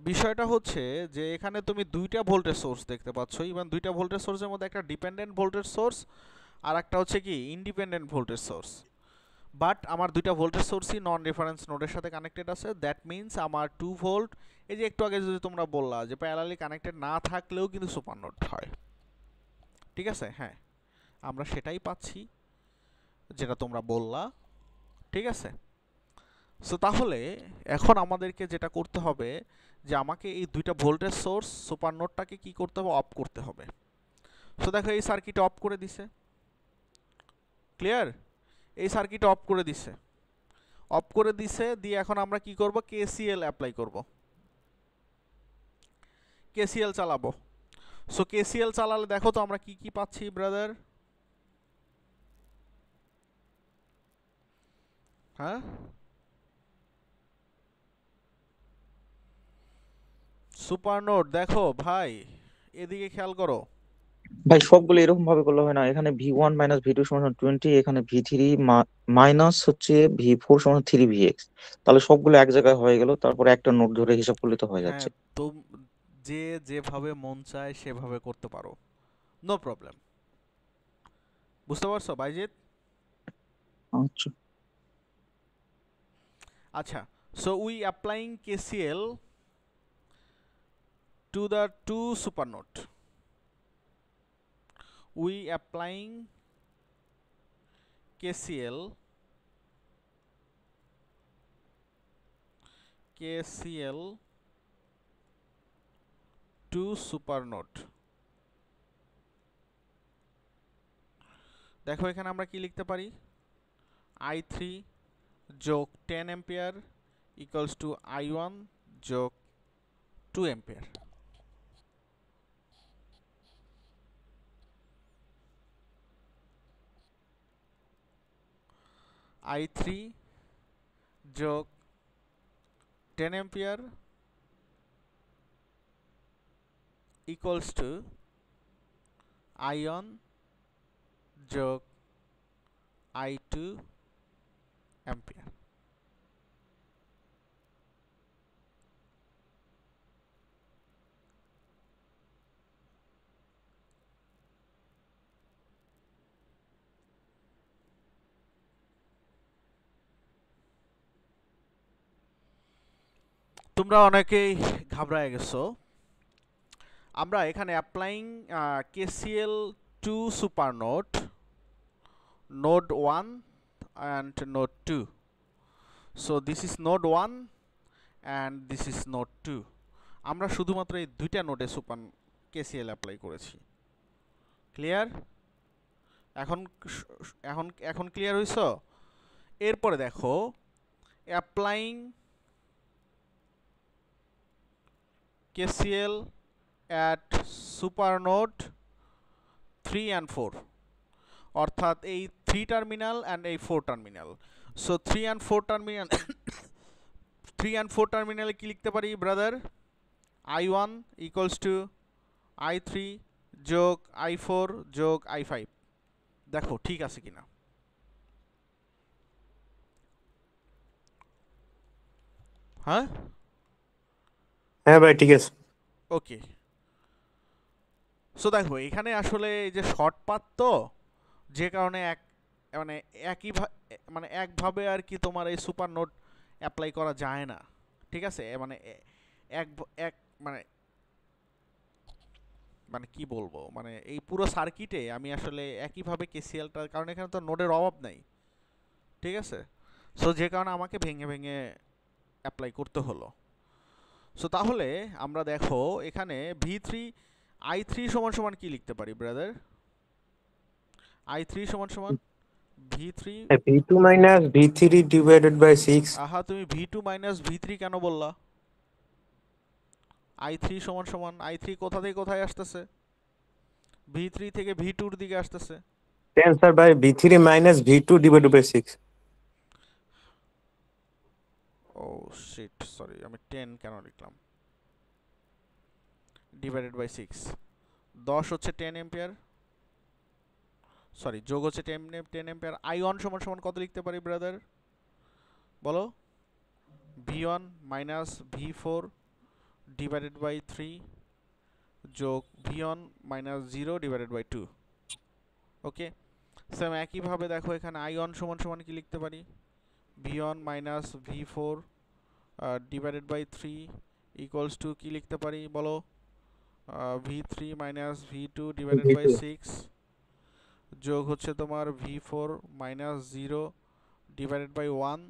বিষয়টা হচ্ছে যে এখানে তুমি দুইটা ভোল্টেজ সোর্স দেখতে পাচ্ছ, ইভেন দুইটা ভোল্টেজ সোর্সের মধ্যে একটা ডিপেন্ডেন্ট ভোল্টেজ সোর্স আর একটা হচ্ছে কি ইন্ডিপেন্ডেন্ট ভোল্টেজ সোর্স। বাট আমার দুইটা ভোল্টেজ সোর্সই নন রেফারেন্স নোডের সাথে কানেক্টেড আছে, দ্যাট মিন্স আমার 2 ভোল্ট, এই যে একটু আগে যদি তোমরা বললা যে প্যারালালি কানেক্টেড না থাকলেও কিন্তু সুপার নোড হয়, ঠিক আছে? হ্যাঁ, আমরা সেটাই পাচ্ছি যেটা তোমরা বললা, ঠিক আছে? সো তাহলে এখন আমাদেরকে যেটা করতে হবে যে আমাকে এই দুইটা ভোল্টেজ সোর্স সুপার নোডটাকে কি করতে হবে, অফ করতে হবে। সো দেখো এই সার্কিট অফ করে দিছে, ক্লিয়ার? এই সার্কিট অফ করে দিছে, অফ করে দিছে দিয়ে এখন আমরা কি করব, কেসিএল অ্যাপ্লাই করব, কেসিএল চালাবো। সো কেসিএল চালালে দেখো তো আমরা কি কি পাচ্ছি ব্রাদার? হ্যাঁ, সুপার নোড দেখো ভাই, এদিকে খেয়াল করো। ভাই সবগুলো এরকম ভাবে করলে হয় না, এখানে V1 মাইনাস V2 সমান 20, এখানে V3 মাইনাস হচ্ছে V4 সমান 3Vx, তাহলে সবগুলো এক জায়গায় হয়ে গেল, তারপরে একটা নোট ধরে হিসাব করলে তো হয়ে হ্যাঁ, যাচ্ছে। তো যে যেভাবে মন চায় সেভাবে করতে পারো, নো প্রবলেম। বুঝতে পারছো বাইজিৎ? আচ্ছা, আচ্ছা, so we applying KCL to the two supernode. We applying KCL to supernode. দেখো এখানে আমরা কি লিখতে পারি, I3 যোগ 10 অ্যাম্পিয়ার ইকুয়ালস টু I1 যোগ 2 অ্যাম্পিয়ার। I3 যোগ 10 অ্যাম্পিয়ার ইকুয়ালস টু I1 যোগ I2 অ্যাম্পিয়ার। তোমরা অনেকেই ঘাবড়ায় গেছো। আমরা এখানে applying KCL to super node, node 1 and node 2. So this is node 1 and this is node 2. আমরা শুধুমাত্র এই দুইটা নোডে সুপার KCL অ্যাপ্লাই করেছি। ক্লিয়ার? এখন এখন এখন ক্লিয়ার হইছো? এরপরে দেখো applying KCL at super node 3 and 4, অর্থাৎ এই 3 টার্মিনাল and এই 4 terminal. So 3 and 4 terminal 3 and 4 টার্মিনালে কি লিখতে পারি brother? I1 equals to I3 যোগ I4 যোগ I5। দেখো ঠিক আছে কিনা। হ্যাঁ হ্যাঁ ভাই ঠিক আছে। ওকে। সো দেখো এখানে আসলে এই যে শর্ট পাথ তো, যে কারণে মানে মানে একভাবে আর কি তোমার এই সুপার নোড অ্যাপ্লাই করা যায় না। ঠিক আছে, মানে এক মানে মানে কি বলবো, মানে এই পুরো সার্কিটে আমি আসলে একইভাবে কেসিএলটা, কারণ এখানে তো নোডের অভাব নাই। ঠিক আছে, সো যে কারণে আমাকে ভেঙে ভেঙে অ্যাপ্লাই করতে হলো। সো তাহলে আমরা দেখো এখানে I3 সমান সমান কি লিখতে পারি ব্রাদার? I3 সমান সমান V3 V2 minus V3 divided by 6. আহা, তুমি V2 মাইনাস V3 কেন বললা? I3 সমান সমান I3 কোথা থেকে কোথায় আসতেছে? V3 থেকে V2 এর দিকে আসতেছে। Answer by V3 minus V2 divided by 6. Oh shit, sorry, আমি 10 কেন লিখলাম? Divided by 6। 10 হচ্ছে 10 এম্পিয়ার, সরি যোগ হচ্ছে 10 এম্পিয়ার। I1 সমান সমান কত লিখতে পারি ব্রাদার বলো? V1 minus V4 divided by 3 যোগ V1 minus 0 divided by 2। Okay, same একইভাবে দেখো এখানে I1 সমান সমান কি লিখতে পারি? V1 minus V4 divided by 3 equals to কি লিখতে পারি বলো? V3 minus V2 divided by 6 যোগ হচ্ছে তোমার V4 minus 0 divided by 1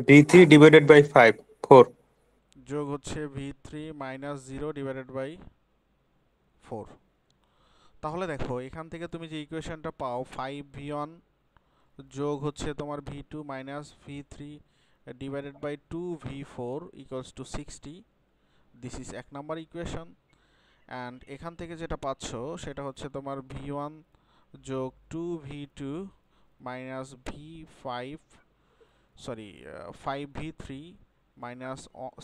V3 divided by 5, 4. যোগ হচ্ছে V3 মাইনাস 0 ডিভাইডেড বাই 4। তাহলে দেখো এখান থেকে তুমি যে ইকুয়েশনটা পাও 5V1 যোগ হচ্ছে তোমার V2 minus V3 divided by 2V4 equals to 60। This is এক নাম্বার ইকুয়েশন। অ্যান্ড এখান থেকে যেটা পাচ্ছ সেটা হচ্ছে তোমার V1 যোগ 2V2 মাইনাস5V3 minus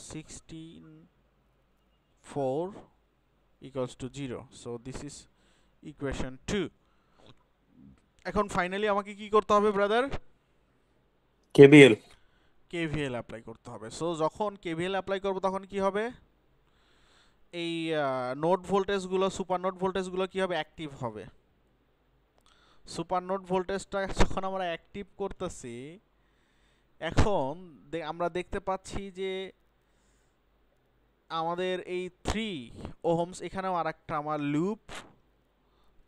64 equals to 0. So this is equation 2. এখন ফাইনালি আমাকে কি করতে হবে ব্রাদার? KVL. KVL অ্যাপ্লাই করতে হবে। সো যখন KVL অ্যাপ্লাই করব তখন কি হবে? এই নোড ভোল্টেজগুলো, সুপার নোড ভোল্টেজগুলো কি হবে? অ্যাক্টিভ হবে। সুপার নোড ভোল্টেজটা যখন আমরা অ্যাক্টিভ করতেছি, এখন আমরা দেখতে পাচ্ছি যে আমাদের এই 3 ওহমস এখানেও আরেকটা আমার লুপ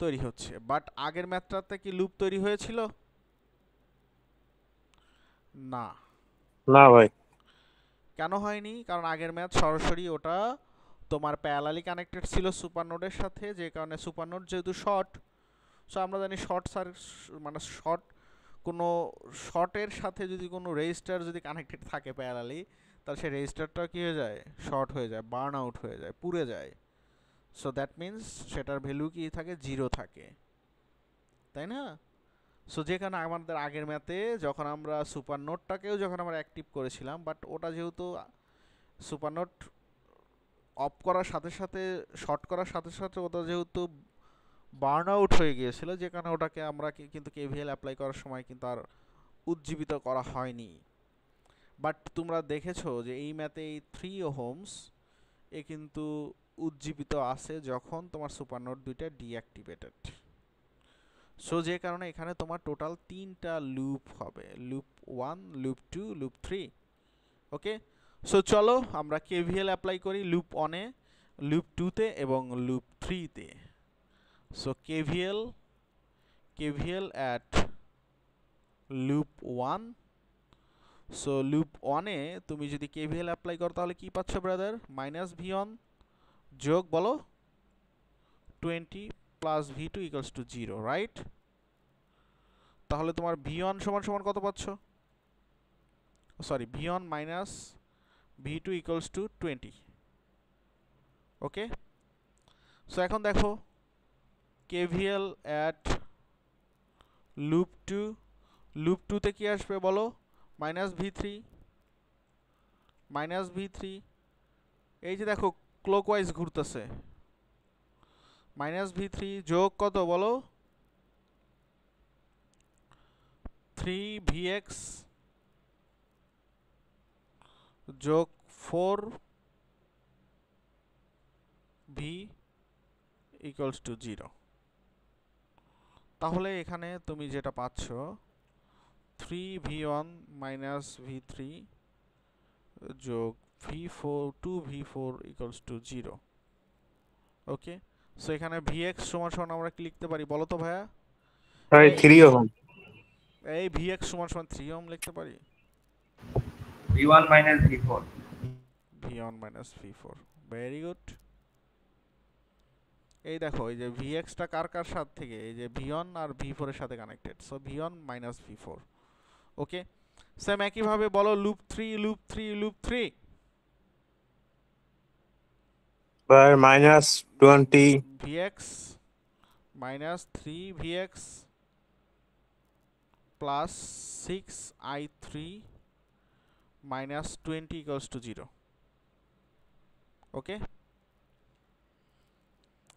তৈরি হচ্ছে। বাট আগের ম্যাথটাতে কি লুপ তৈরি হয়েছিল? না। না ভাই। কেন হয়নি? কারণ আগের ম্যাথ সরাসরি ওটা তোমার প্যারালালি কানেক্টেড ছিল সুপার নোডের সাথে, যে কারণে সুপার নোড যেহেতু শর্ট, সো আমরা জানি মানে কোনো শর্টের সাথে যদি কোনো রেজিস্টার যদি কানেক্টেড থাকে প্যারালালি, তাহলে সেই রেজিস্টারটা কি হয়ে যায়? শর্ট হয়ে যায়, বার্ন আউট হয়ে যায়, পুড়ে যায়। সো দ্যাট মিনস সেটার ভ্যালু কি থাকে? 0 থাকে, তাই না? সো যেখানে আমাদের আগের ম্যাথে যখন আমরা সুপার নোটটাকেও যখন আমরা অ্যাক্টিভ করেছিলাম, বাট ওটা যেহেতু সুপার নোট অফ করার সাথে সাথে শর্ট করার সাথে সাথে ওটা যেহেতু বার্ন আউট হয়ে গিয়েছিল, যে কারণে ওটাকে আমরা কিন্তু কেভিএল অ্যাপ্লাই করার সময় কিন্তু আর উজ্জীবিত করা হয়নি। বাট তোমরা দেখেছো যে এই ম্যাথে এই 3 ওহমস এ কিন্তু উজ্জীবিত আছে যখন তোমার সুপার নোট দুইটা ডিঅ্যাক্টিভেটেড। সো যে কারণে এখানে তোমার টোটাল 3টা লুপ হবে, লুপ 1, লুপ 2, লুপ 3। ওকে, সো চলো আমরা কেভিএল অ্যাপ্লাই করি লুপ 1 এ, লুপ 2 তে এবং লুপ 3 তে। So KVL at loop 1। So loop 1 এ তুমি যদি কেভিএল অ্যাপ্লাই করো তাহলে কি পাচ্ছ ব্রাদার? মাইনাস v1 যোগ বলো 20 plus v2 equals to 0, right? তাহলে তোমার v1 সমান সমান কত পাচ্ছ? Sorry, v1 minus v2 equals to 20। Okay, so এখন দেখো কেভিএল অ্যাট লুপ 2, লুপ 2 তে কি আসবে বলো? মাইনাস v3, এই যে দেখো ক্লকওয়াইজ ঘুরতেছে, মাইনাস v3 যোগ কত বলো? 3vx যোগ 4v ইকুয়ালস টু 0। তাহলে এখানে তুমি যেটা পাচ্ছ 3v1 মাইনাস v3 যোগ v4 2v4 ইকুয়ালস টু 0। ওকে, সো এখানে vx সমান সমান আমরা কি লিখতে পারি বলো তো ভাইয়া? ভাই 3 ওহম। এই vx সমান সমান 3 ওহম লিখতে পারি। v1 minus v4 v1 minus v4, very good. এই দেখো এই যে vx টা কার কার সাথে থেকে, এই যে v1 আর v4 এর সাথে connected, so v1 minus v4। ওকে, সেম একই ভাবে বলো লুপ 3। ভাই minus 20 vx minus 3vx plus 6i3 minus 20 equals to 0। ওকে,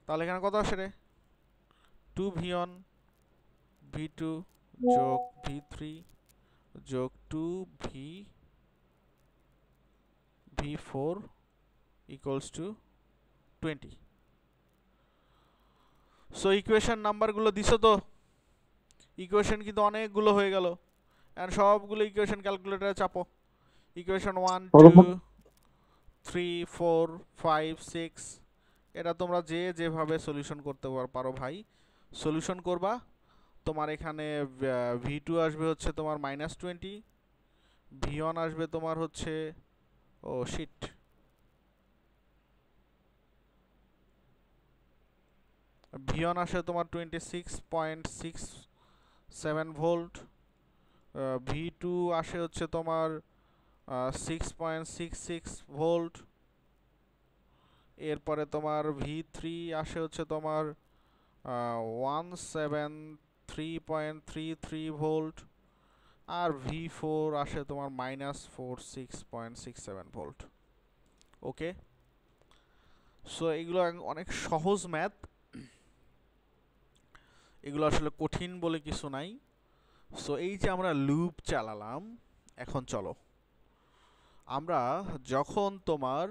তাহলে এখানে কত আসে রে? 2v1 v2 যোগ v3 যোগ 2v4 equals two 20। So equation নাম্বারগুলো দিছো তো? ইকুয়েশন কিন্তু অনেকগুলো হয়ে গেল, এন্ড সবগুলো ইকুয়েশন ক্যালকুলেটরে চাপো। ইকুয়েশন 1 2 3 4 5 6, এটা তোমরা যেভাবে সলিউশন করতে পারো ভাই সলিউশন করবা। তোমার এখানে v2 আসবে হচ্ছে তোমার মাইনাস 20, v1 আসবে তোমার হচ্ছে ও শিট v1 আসে তোমার 26.67 ভোল্ট, v2 আসে হচ্ছে তোমার 6.66 ভোল্ট, এরপরে তোমার v3 আসে হচ্ছে তোমার 173.33 ভোল্ট, আর v4 আসে তোমার মাইনাস 46.67 ভোল্ট। ওকে, সো এগুলো অনেক সহজ ম্যাথ, এগুলো আসলে কঠিন বলে কিছু নাই। সো এই যে আমরা লুপ চালালাম, এখন চলো আমরা যখন তোমার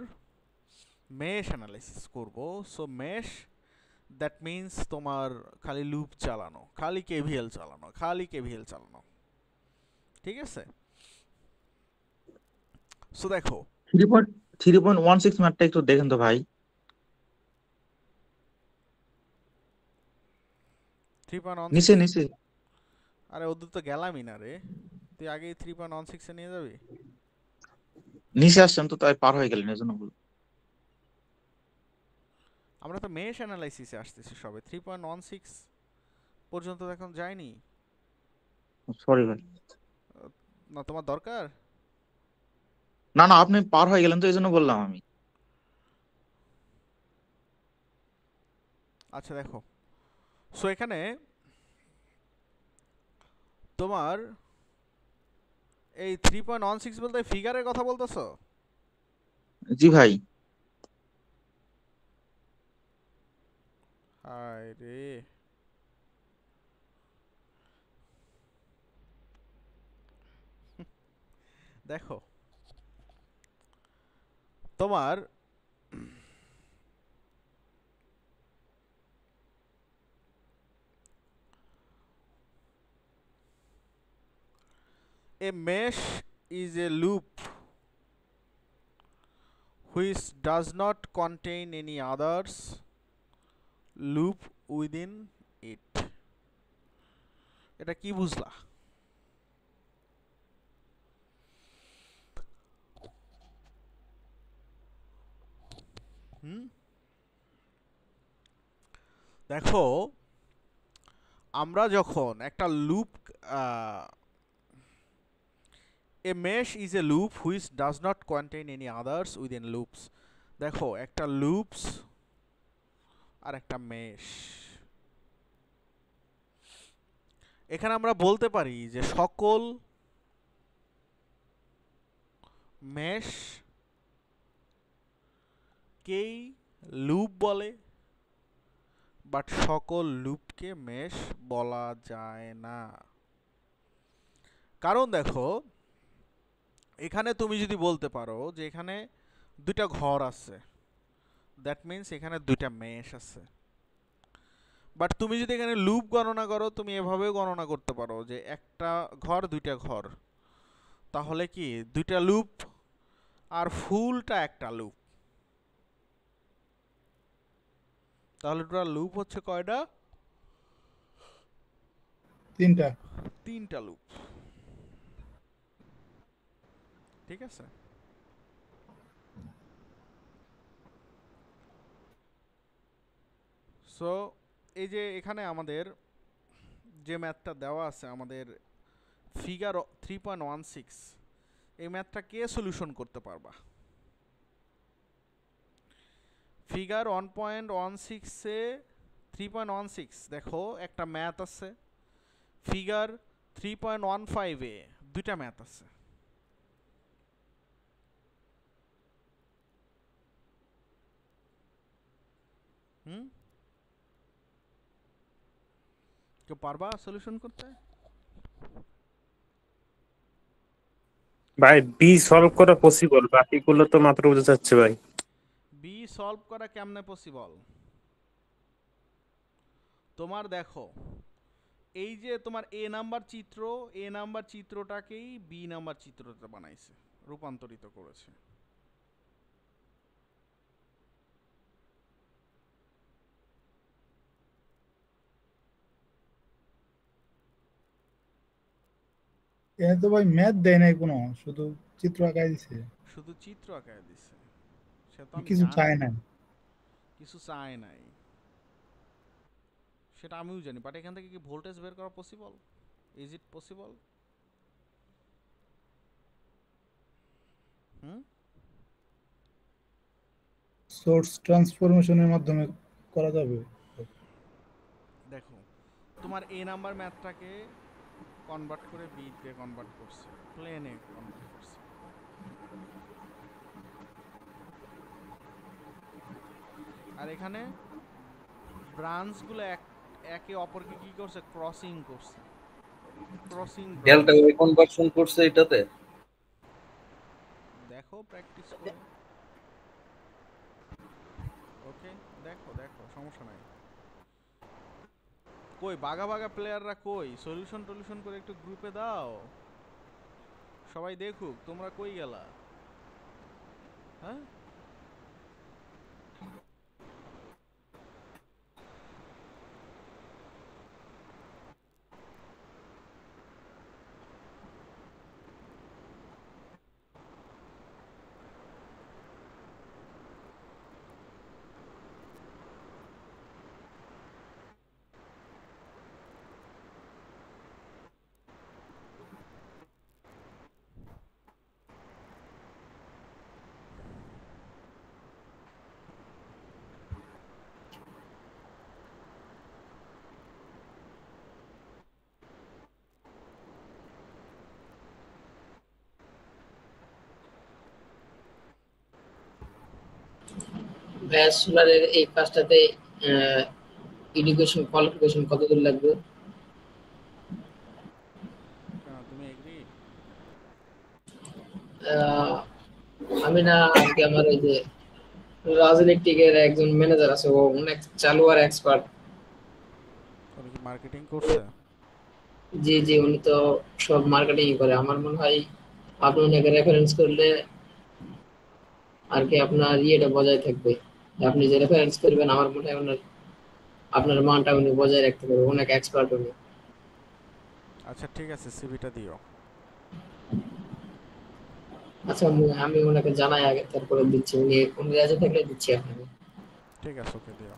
মেশ অ্যানালাইসিস করব, সো মেশ দ্যাট মিন্স তোমার খালি লুপ চালানো, খালি কেভিএল চালানো, ঠিক আছে? সো দেখো 3.16 ম্যাথটা একটু দেখেন তো ভাই। 3.16 নিচে আরে ওদের তো গেলামই না রে, তুই আগেই 3.16 এ নিয়ে যাবি? নিচে আসছেন তো, তাই পার হয়ে গেলেন, এজন্য বললাম। আমরা তো মেশ অ্যানালাইসিসে আসতেছি সবে, 3.16 পর্যন্ত তো এখন যায়নি। সরি ভাই। না তোমার দরকার? না আপনি পার হয়ে গেলেন তো, এই জন্য বললাম আমি। আচ্ছা দেখো, সো এখানে তোমার এই 3.16 বলতে ফিগারের কথা বলতেছো? জি ভাই। হায় রে, দেখো তোমার a mesh is a loop which does not contain any others loop within it. এটা কি বুঝলা? হুম, দেখো আমরা যখন একটা loop, a mesh is a loop which does not contain any others within loops. দেখো একটা লুপস আর একটা মেশ, এখানে আমরা বলতে পারি যে সকল মেশ কেই লুপ বলে, বাট সকল লুপকে মেশ বলা যায় না। কারণ দেখো এখানে তুমি যদি বলতে পারো যে এখানে দুইটা ঘর আছে, দ্যাট মিন্স এখানে দুইটা মেশ আছে। বাট তুমি যদি এখানে লুপ গণনা করো, তুমি এভাবেও গণনা করতে পারো যে একটা ঘর দুইটা ঘর, তাহলে কি দুইটা লুপ আর ফুলটা একটা লুপ, তাহলে টোটাল লুপ হচ্ছে কয়টা? তিনটা। তিনটা লুপ। ঠিক আছে, সো এই যে এখানে আমাদের যে ম্যাথটা দেওয়া আছে, আমাদের ফিগার 3.16, এই ম্যাথটা কে সলিউশন করতে পারবা? ফিগার 1.16 এ 3.16 দেখো একটা ম্যাথ আছে, ফিগার 3.15 এ দুইটা ম্যাথ আছে। হুম, কেউ পারবা সলিউশন করতে? ভাই বি সলভ করা পসিবল, বাকিগুলো তো মাত্র বোঝা যাচ্ছে ভাই। বি সলভ করা কেমনে পসিবল? তোমার দেখো এই যে তোমার এ নাম্বার চিত্র, এ নাম্বার চিত্রটাকেই বি নাম্বার চিত্রতে বানাইছে, রূপান্তরিত করেছে। এখানে তো ভাই ম্যাথ দেয় নাই কোনো, শুধু চিত্র আঁকাই দিছে, শুধু চিত্র আঁকায় দিছে, সে তো আমি কিছু জানি, চায় না। কিছু চায় নাই, সেটা আমিও জানি, বাট এখান থেকে কি ভোল্টেজ বের করা possible? Is it possible? Hmm, source ট্রান্সফরমেশনের মাধ্যমে করা যাবে। দেখো তোমার এ নাম্বার ম্যাথটাকে কনভার্ট করে বি তে কনভার্ট করছে, প্লেনে কনভার্ট করছে। আর এখানে ব্রাঞ্চগুলো একে অপরকে কি করছে? ক্রসিং করছে, crossing delta branch. Way conversion করছে এটাতে। দেখো প্র্যাকটিস করে, ওকে দেখো দেখো, সমস্যা নাই। কই বাগা বাগা প্লেয়াররা কই? সলিউশন টলিউশন করে একটু গ্রুপে দাও, সবাই দেখুক তোমরা কই গেলা। হ্যাঁ, ব্যাচেলরের এই কাজটাতে এডুকেশন কোয়ালিফিকেশন কতদূর লাগবে? কেন তুমি এগ্রি? আমি না, আজকে আমার এই যে রাজনীতিকের একজন ম্যানেজার আছে, ও অনেক চালু আর এক্সপার্ট। উনি কি মার্কেটিং করছে? জি জি, উনি তো সব মার্কেটিং করে। আমার মনে হয় আপনি ওনাকে রেফারেন্স করলে আর কি আপনার ইয়েটা বজায় থাকবে। আপনি যে রেফারেন্স করবেন, আমার মনে হয় আপনার মানটা উনি বজায় রাখতে পারবে, অনেক এক্সপার্ট উনি। আচ্ছা ঠিক আছে, সিভিটা দিও। আচ্ছা, আমি ওনাকে জানাই আগে, তারপরে দিচ্ছি। উনি রাজি থাকলে দিচ্ছি আপনাকে। ঠিক আছে, ওকে দিও।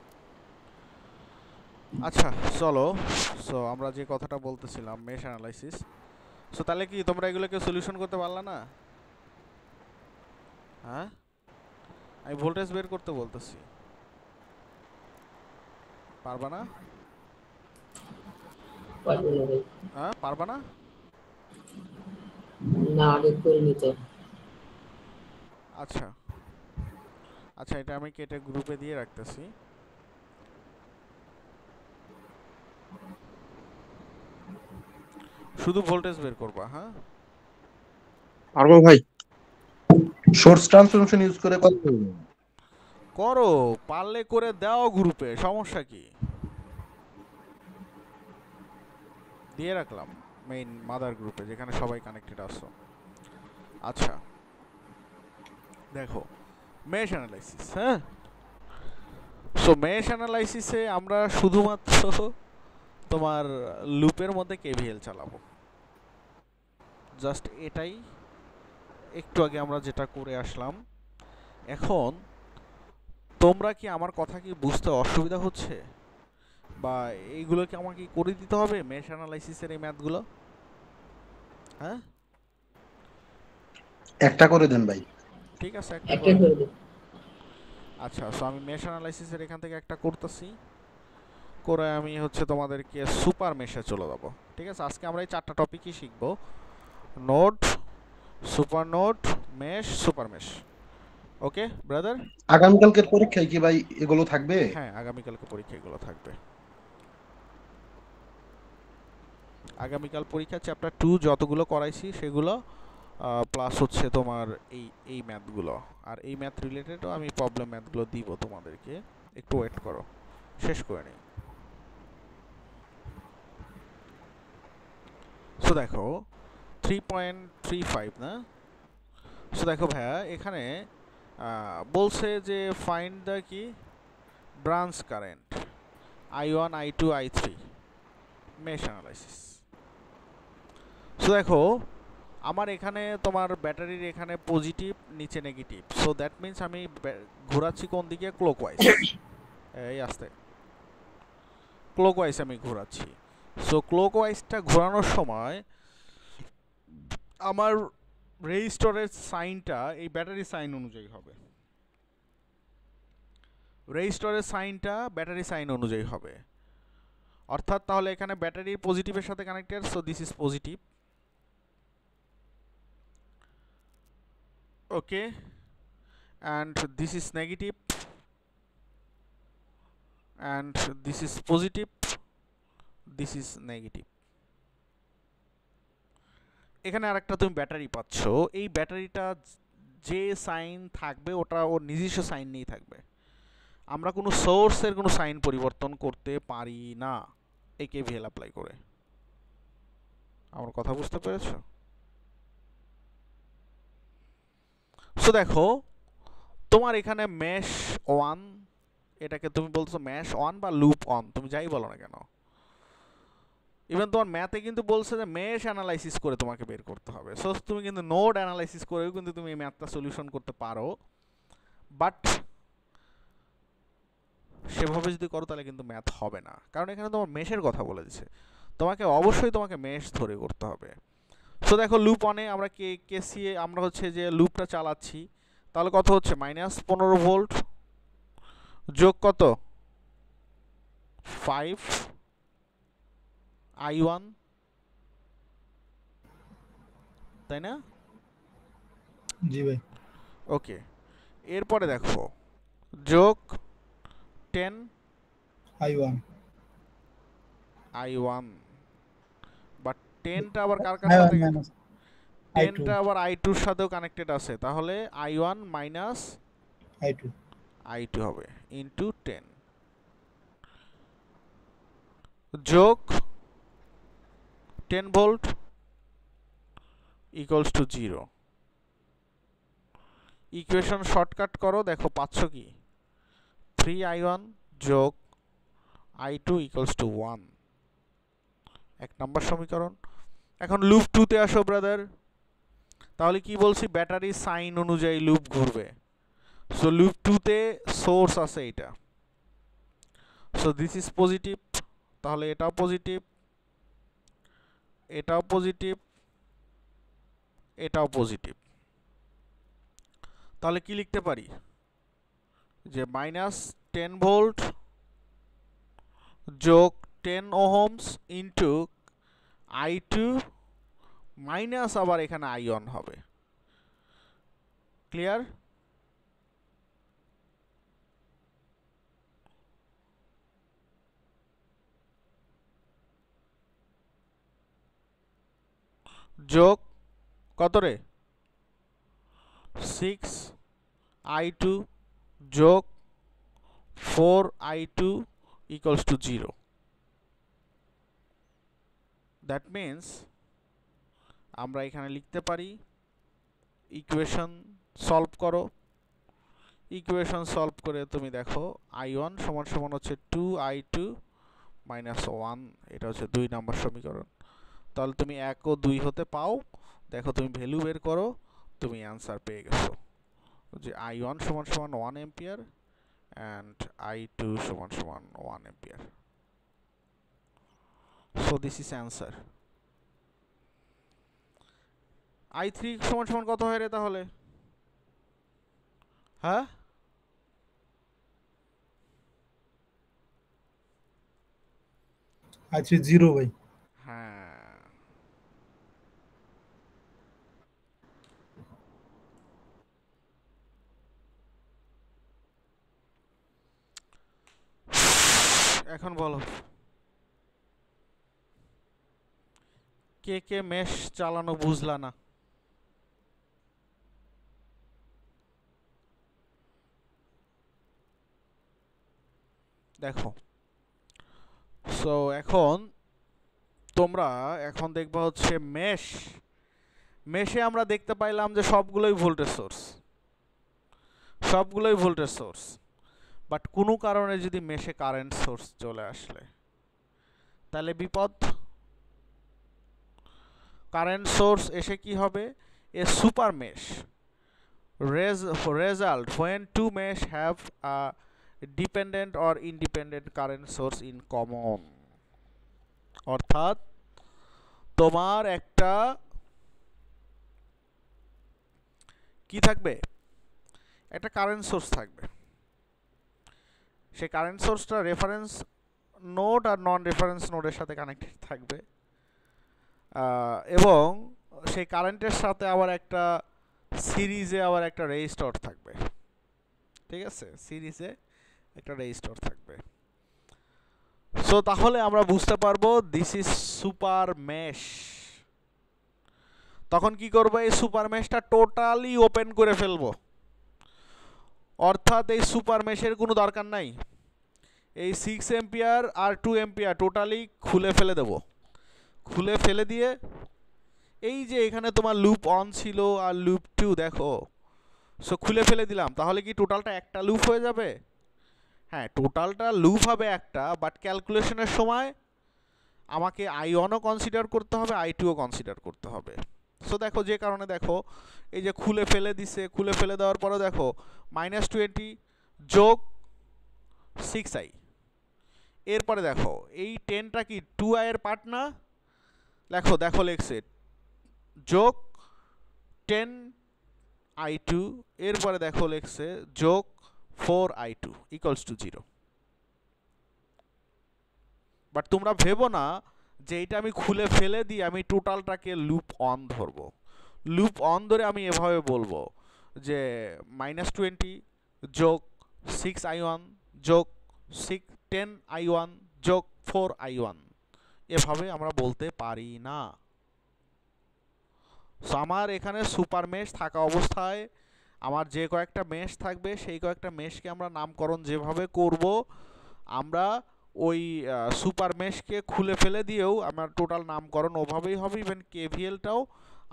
আচ্ছা চলো, সো আমরা যে কথাটা বলতেছিলাম মেশ অ্যানালাইসিস। সো তাহলে কি তোমরা এগুলোকে সলিউশন করতে পারলা না? হ্যাঁ, আমি ভোল্টেজ বের করতে বলতেছি, পারবা না? পারবো না ভাই। হ্যাঁ পারবা না? না, আগে করিনি তো। আচ্ছা আচ্ছা, এটা আমি কেটে গ্রুপে দিয়ে রাখতেছি। শুধু ভোল্টেজ বের করবা, হ্যাঁ? পারবো ভাই। সোর্স ট্রান্সফরমেশন ইউজ করে কত করো, পারলে করে দাও গ্রুপে, সমস্যা কি? দিয়ে রাখলাম মেইন মাদার গ্রুপে, যেখানে সবাই কানেক্টেড আছো। আচ্ছা দেখো, মেশ অ্যানালাইসিস, হ্যাঁ। সো মেশ অ্যানালাইসিসে আমরা শুধুমাত্র তোমার লুপের মধ্যে কেভিএল চালাবো, জাস্ট এটাই। একটু আগে আমরা যেটা করে আসলাম। এখন তোমরা কি আমার কথা কি বুঝতে অসুবিধা হচ্ছে, বা এইগুলো কি আমাকে করে দিতে হবে মেশ অ্যানালাইসিসের এই ম্যাথগুলো? হ্যাঁ একটা করে দেন ভাই। ঠিক আছে, একটা একটাই করে করে দেন। দিন। আচ্ছা, সো আমি মেশ অ্যানালাইসিসের এখান থেকে একটা করতেছি, করে আমি হচ্ছে তোমাদেরকে সুপার মেশে চলে যাবো। ঠিক আছে, আজকে আমরা এই 4টা টপিকই শিখবো: node, super node, mesh, super mesh. Okay brother? আগামীকালকের পরীক্ষায় কি ভাই এগুলো থাকবে? হ্যাঁ, আগামীকালকে পরীক্ষা এগুলো থাকবে। আগামীকাল পরীক্ষা চ্যাপ্টার 2 যতগুলো করাইছি সেগুলো, প্লাস হচ্ছে তোমার এই ম্যাথগুলো। আর এই ম্যাথ রিলেটেডও আমি প্রবলেম ম্যাথগুলো দিব তোমাদেরকে, একটু ওয়েট করো, শেষ করে নিই। সো দেখো 3.35 না? সো দেখো ভাইয়া, এখানে বলছে যে ফাইন্ড দ্য কি branch current I1, I2, I3 mesh analysis. So দেখো আমার এখানে তোমার ব্যাটারির এখানে পজিটিভ, নিচে নেগেটিভ। সো দ্যাট মিন্স আমি ঘোরাচ্ছি কোন দিকে? ক্লকওয়াইজ। এই আস্তে, ক্লকওয়াইজ আমি ঘোরাচ্ছি। সো ক্লকওয়াইজটা ঘোরানোর সময় আমার রেজিস্টরের সাইনটা এই ব্যাটারি সাইন অনুযায়ী হবে। রেজিস্টরের সাইনটা ব্যাটারি সাইন অনুযায়ী হবে, অর্থাৎ তাহলে এখানে ব্যাটারি পজিটিভের সাথে connected, so this is positive. Okay, and this is negative, and this is positive, this is negative. এখানে আরেকটা তুমি ব্যাটারি পাচ্ছ, এই ব্যাটারিটা যে সাইন থাকবে ওটা ওর নিজস্ব সাইন নিয়েই থাকবে। আমরা কোনো সোর্সের কোনো সাইন পরিবর্তন করতে পারি না এই কেভিএল অ্যাপ্লাই করে। আমার কথা বুঝতে পেরেছো? সো দেখো তোমার এখানে মেশ 1, এটাকে তুমি বলছো মেশ 1 বা লুপ 1, তুমি যাই বলো না কেন। ইভেন তোমার ম্যাথে কিন্তু বলছে যে মেশ অ্যানালাইসিস করে তোমাকে বের করতে হবে। সো তুমি কিন্তু নোড অ্যানালাইসিস করেও কিন্তু তুমি এই ম্যাথটা সলিউশন করতে পারো, বাট সেভাবে যদি করো তাহলে কিন্তু ম্যাথ হবে না, কারণ এখানে তোমার মেশের কথা বলে দিচ্ছে। তোমাকে অবশ্যই তোমাকে মেশ ধরে করতে হবে। সো দেখো লুপ 1-এ আমরা কেসিএ আমরা হচ্ছে যে লুপটা চালাচ্ছি, তাহলে কত হচ্ছে? -15 ভোল্ট যোগ কত? 5 I1, তাই না? জি ভাই। ওকে, এরপরে দেখো যোগ 10 I1 I1, বাট 10টা আবার কার কার I1 সাথে, minus I2 10টা আবার I2 এর সাথেও কানেক্টেড আছে, তাহলে I1 মাইনাস I2 I2 হবে ইনটু 10 যোগ 10 volt equals to 0। Equation shortcut করো, দেখো পাচ্ছ কি 3I1 যোগ I2 ইকুয়ালস টু 1, 1 নম্বর সমীকরণ। এখন লুপ 2 তে আসো ব্রাদার, তাহলে কি বলছি, ব্যাটারি সাইন অনুযায়ী লুপ ঘুরবে। সো লুপ 2 তে সোর্স আছে এটা, সো দিস ইজ পজিটিভ, তাহলে এটাও পজিটিভ, এটাও পজিটিভ, এটাও পজিটিভ। তাহলে কি লিখতে পারি, যে মাইনাস 10 ভোল্ট যোগ 10 ওহমস ইন্টু I2 মাইনাস আবার এখানে I1 হবে। ক্লিয়ার? যোগ কত রে, 6I2 যোগ 4I2 equals to 0. That means আমরা এখানে লিখতে পারি, ইকুয়েশন সলভ করো, ইকুয়েশন সলভ করে তুমি দেখো I1 সমান সমান হচ্ছে 2I2 মাইনাস 1, এটা হচ্ছে 2 নম্বর সমীকরণ। তাহলে তুমি 1 ও 2 হতে পাও, দেখো তুমি ভ্যালু বের করো, তুমি অ্যান্সার পেয়ে গেছো যে I1 সমান সমান 1 এম্পিয়ার and I2 সমান সমান 1 ampere. So this is answer. I3 সমান সমান কত হয় রে তাহলে? হ্যাঁ, I3 0 ভাই। হ্যাঁ, এখন বলো কে কে মেশ চালানো বুঝলা না? দেখো, সো এখন তোমরা এখন দেখবা হচ্ছে মেশে আমরা দেখতে পাইলাম যে সবগুলোই ভোল্টেজ সোর্স, সবগুলোই ভোল্টেজ সোর্স, বাট কোনো কারণে যদি মেশে কারেন্ট সোর্স চলে আসলে তাহলে বিপদ। কারেন্ট সোর্স এসে কি হবে, a super mesh result when two mesh have a dependent or independent current source in common। অর্থাৎ তোমার একটা কি থাকবে, একটা কারেন্ট সোর্স থাকবে, সেই কারেন্ট সোর্সটা রেফারেন্স নোড আর নন রেফারেন্স নোডের সাথে কানেক্টেড থাকবে, এবং সেই কারেন্টের সাথে আবার একটা সিরিজে আবার একটা রেজিস্টর থাকবে। ঠিক আছে, সিরিজে একটা রেজিস্টর থাকবে। সো তাহলে আমরা বুঝতে পারবো দিস ইজ সুপার মেশ। তখন কি করবো, এই সুপার মেশটা টোটালি ওপেন করে ফেলবো, অর্থাৎ এই সুপার মেশের কোনো দরকার নাই, এই 6 এম্পিয়ার আর 2 এম্পিয়ার টোটালি খুলে ফেলে দেব। খুলে ফেলে দিয়ে এই যে এখানে তোমার লুপ 1 ছিল আর লুপ 2 দেখো, সো খুলে ফেলে দিলাম, তাহলে কি টোটালটা একটা লুপ হয়ে যাবে? হ্যাঁ, টোটালটা লুপ হবে একটা, বাট ক্যালকুলেশনের সময় আমাকে I1ও কনসিডার করতে হবে, I2ও কনসিডার করতে হবে। সো দেখো যে কারণে দেখো এই যে খুলে ফেলে দিছে, খুলে ফেলে দেওয়ার পরে দেখো -20 যোগ 6i, এরপরে দেখো এই 10টা কি 2i এর পার্ট না, লেখো দেখো লেখছে যোগ 10i2, এরপরে দেখো লেখছে যোগ 4i2 ইকুয়ালস টু 0। বাট তোমরা ভেবো না যে এইটা আমি খুলে ফেলে দিয়ে আমি টোটালটাকে লুপ অন ধরবো। লুপ অন ধরে আমি এভাবে বলবো যে -20 যোগ 6i1 যোগ 10i1 যোগ 4i1 এভাবে আমরা বলতে পারি না। সো আমার এখানে সুপার মেশ থাকা অবস্থায় আমার যে কয়েকটা মেশ থাকবে সেই কয়েকটা মেশকে আমরা নামকরণ যেভাবে করব, আমরা ওই সুপার মেশকে খুলে ফেলে দিয়েও আমার টোটাল নামকরণ ওভাবেই হবে। ইভেন কেভিএলটাও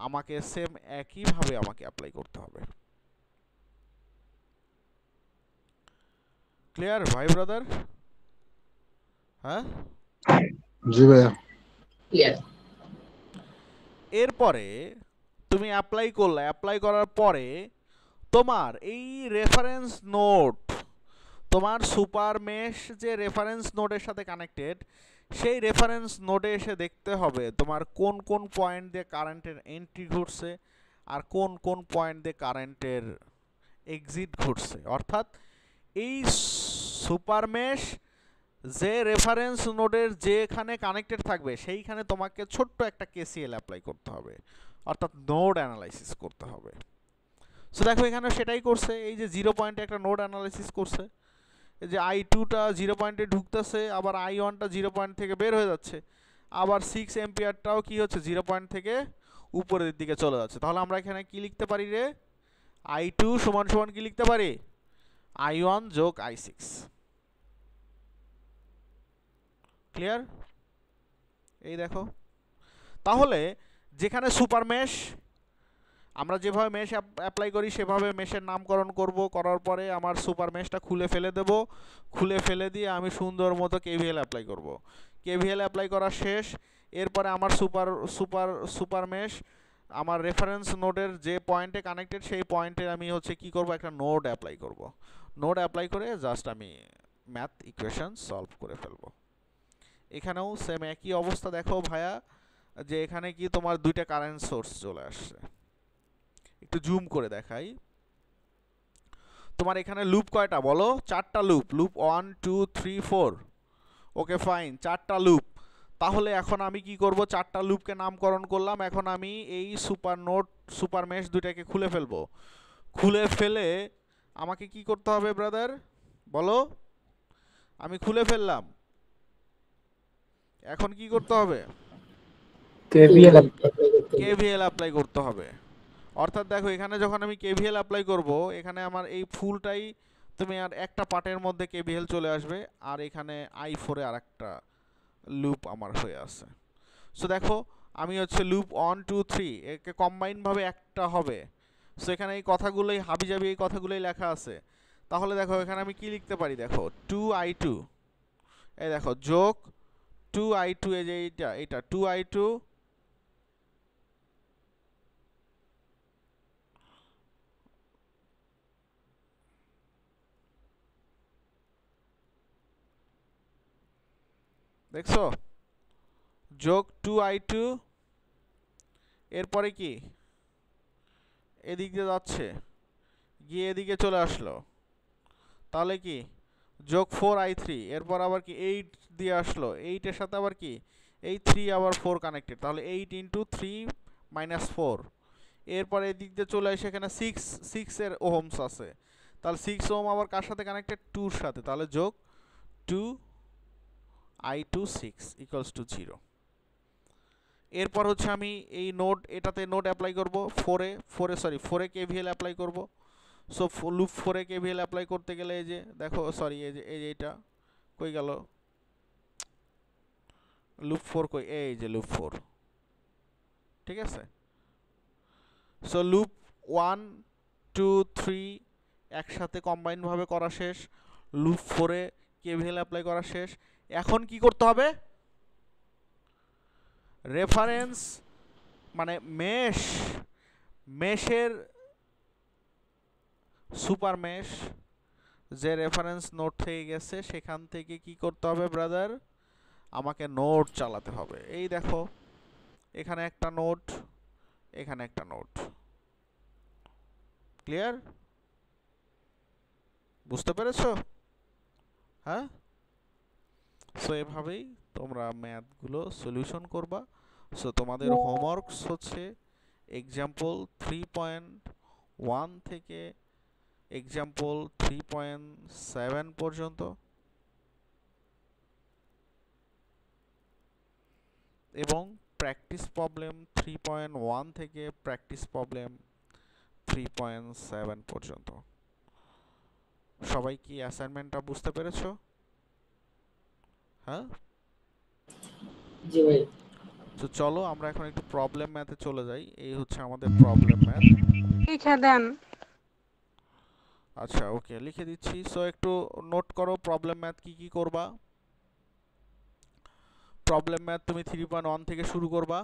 আমাকে সেম একইভাবে আমাকে অ্যাপ্লাই করতে হবে। ক্লিয়ার ভাই ব্রাদার? হ্যাঁ জি ভাইয়া। ক্লিয়ার। এরপরে তুমি অ্যাপ্লাই করলে, অ্যাপ্লাই করার পরে তোমার এই রেফারেন্স নোড, তোমার সুপার মেশ যে রেফারেন্স নোডের সাথে কানেক্টেড, সেই রেফারেন্স নোডে এসে দেখতে হবে তোমার কোন কোন পয়েন্ট দিয়ে কারেন্টের এন্ট্রি ঘটছে আর কোন কোন পয়েন্ট দিয়ে কারেন্টের এক্সিট ঘটছে। অর্থাৎ এই সুপার মেশ যে রেফারেন্স নোডের যেখানে কানেক্টেড থাকবে সেইখানে তোমাকে ছোট্ট একটা কেসিএল অ্যাপ্লাই করতে হবে, অর্থাৎ নোড অ্যানালাইসিস করতে হবে। সো দেখো এখানে সেটাই করছে, এই যে 0 পয়েন্টে একটা নোড অ্যানালাইসিস করছে, এই যে i2টা 0 পয়েন্টে ঢুকতেছে, আবার i1টা 0 পয়েন্ট থেকে বের হয়ে যাচ্ছে, আবার 6 এম্পিয়ারটাও কি হচ্ছে 0 পয়েন্ট থেকে উপরের দিকে চলে যাচ্ছে। তাহলে আমরা এখানে কি লিখতে পারি রে? i2 সমান সমান কি লিখতে পারি? i1 যোগ i6। ক্লিয়ার? এই দেখো, তাহলে যেখানে সুপার মেশ, আমরা যেভাবে মেশ অ্যাপ্লাই করি সেভাবে মেশের নামকরণ করব, করার পরে আমার সুপার মেশটা খুলে ফেলে দেব, খুলে ফেলে দিয়ে আমি সুন্দর মতো কেভিএল অ্যাপ্লাই করব। কেভিএল অ্যাপ্লাই করা শেষ, এরপরে আমার সুপার মেশ আমার রেফারেন্স নোডের যে পয়েন্টে কানেক্টেড সেই পয়েন্টে আমি হচ্ছে কি করব, একটা নোড অ্যাপ্লাই করব। নোড অ্যাপ্লাই করে জাস্ট আমি ম্যাথ ইকুয়েশন সলভ করে ফেলব। এখানেও সেম একই অবস্থা। দেখো ভাইয়া যে এখানে কি তোমার দুইটা কারেন্ট সোর্স চলে আসছে, একটু জুম করে দেখাই। তোমার এখানে লুপ কয়টা বলো? 4টা লুপ। লুপ 1 2 3 4। ওকে ফাইন, 4টা লুপ। তাহলে এখন আমি কি করব? 4টা লুপকে নামকরণ করলাম। এখন আমি এই সুপার মেশ দুইটাকে খুলে ফেলবো। খুলে ফেলে আমাকে কি করতে হবে ব্রাদার বলো? আমি খুলে ফেললাম, এখন কি করতে হবে? কেভিএল অ্যাপ্লাই করতে হবে। অর্থাৎ দেখো এখানে যখন আমি কেভিএল অ্যাপ্লাই করব, এখানে আমার এই ফুলটাই তুমি আর একটা পার্টের মধ্যে কেভিএল চলে আসবে, আর এখানে i4 এ আরেকটা লুপ আমার হয়ে আছে। সো দেখো আমি হচ্ছে লুপ 1 2 3 একে কম্বাইন ভাবে একটা হবে। সো এখানে এই কথাগুলোই হাবিজাবি এই কথাগুলোই লেখা আছে। তাহলে দেখো এখানে আমি কি লিখতে পারি? দেখো 2i2, এই দেখো যোগ 2i2, এই যে এইটা 2i2 দেখছো, যোগ 2i2, এরপরে কি এদিক দিয়ে যাচ্ছে, গিয়ে এদিকে চলে আসলো, তাহলে কি যোগ 4i3, এরপর আবার কি 8 দিয়ে আসলো, 8 এর সাথে আবার কি এই 3 আবার 4 কানেক্টেড, তাহলে 8 × 3 - 4। এরপর এদিক দিয়ে চলে এসে এখানে 6 এর ওহমস আছে, তাহলে 6 ওহম আবার কার সাথে কানেক্টেড? 2 এর সাথে, তাহলে যোগ 2i2 6 = 0। এরপর হচ্ছে আমি এই নোড, এটাতে নোড অ্যাপ্লাই করব 4 এ কেভিএল অ্যাপ্লাই করব। সো লুপ 4 এ কেভিএল অ্যাপ্লাই করতে গেলে এই যে দেখো, সরি এই যে এটা কই গেল, লুপ 4 কই, এই যে লুপ 4, ঠিক আছে। সো লুপ 1 2 3 একসাথে কম্বাইন ভাবে করা শেষ, লুপ 4 এ কেভিএল অ্যাপ্লাই করা শেষ। এখন কি করতে হবে? রেফারেন্স মানে মেশের সুপার মেশ যে রেফারেন্স নোড থেকে গেছে সেখান থেকে কি করতে হবে ব্রাদার? আমাকে নোড চালাতে হবে। এই দেখো এখানে একটা নোড, এখানে একটা নোড। ক্লিয়ার? বুঝতে পেরেছো? হ্যাঁ, সো এভাবেই তোমরা ম্যাথগুলো সলিউশন করবা। সো তোমাদের হোমওয়ার্কস হচ্ছে এক্সাম্পল 3.1 থেকে এক্সাম্পল 3.7 পর্যন্ত, এবং প্র্যাকটিস প্রবলেম 3.1 থেকে প্র্যাকটিস প্রবলেম 3.7 পর্যন্ত। সবাই কি অ্যাসাইনমেন্টটা বুঝতে পেরেছো? হ্যাঁ, জি ভাই। তো চলো আমরা এখন একটু প্রবলেম ম্যাথে চলে যাই। এই হচ্ছে আমাদের প্রবলেম ম্যাথ। লিখে দেন। আচ্ছা, ওকে, লিখে দিচ্ছি। সো একটু নোট করো প্রবলেম ম্যাথ কি কি করবা। প্রবলেম ম্যাথ তুমি 3.1 থেকে শুরু করবা।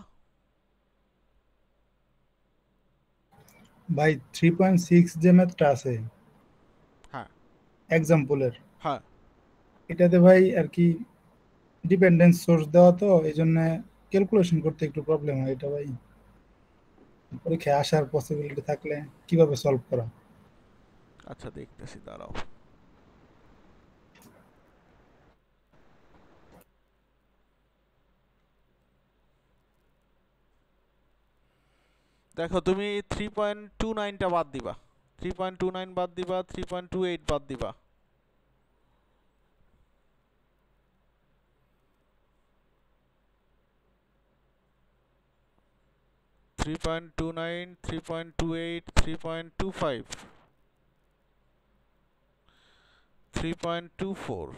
ভাই 3.6 যে ম্যাথটা আছে হ্যাঁ এক্সাম্পলের, হ্যাঁ এটাতে ভাই আর কি ডিপেন্ডেন্স সোর্স দেওয়া, তো এই জন্য ক্যালকুলেশন করতে একটু প্রবলেম হয়। এটা ভাই পরীক্ষায় আসার পসিবিলিটি থাকলে কিভাবে সলভ করা? আচ্ছা, দেখতেছি, দাঁড়াও। দেখো, তুমি 3.29টা বাদ দিবা, 3.29 বাদ দিবা, 3.28 বাদ দিবা। 3.29, 3.28, 3.25, 3.24,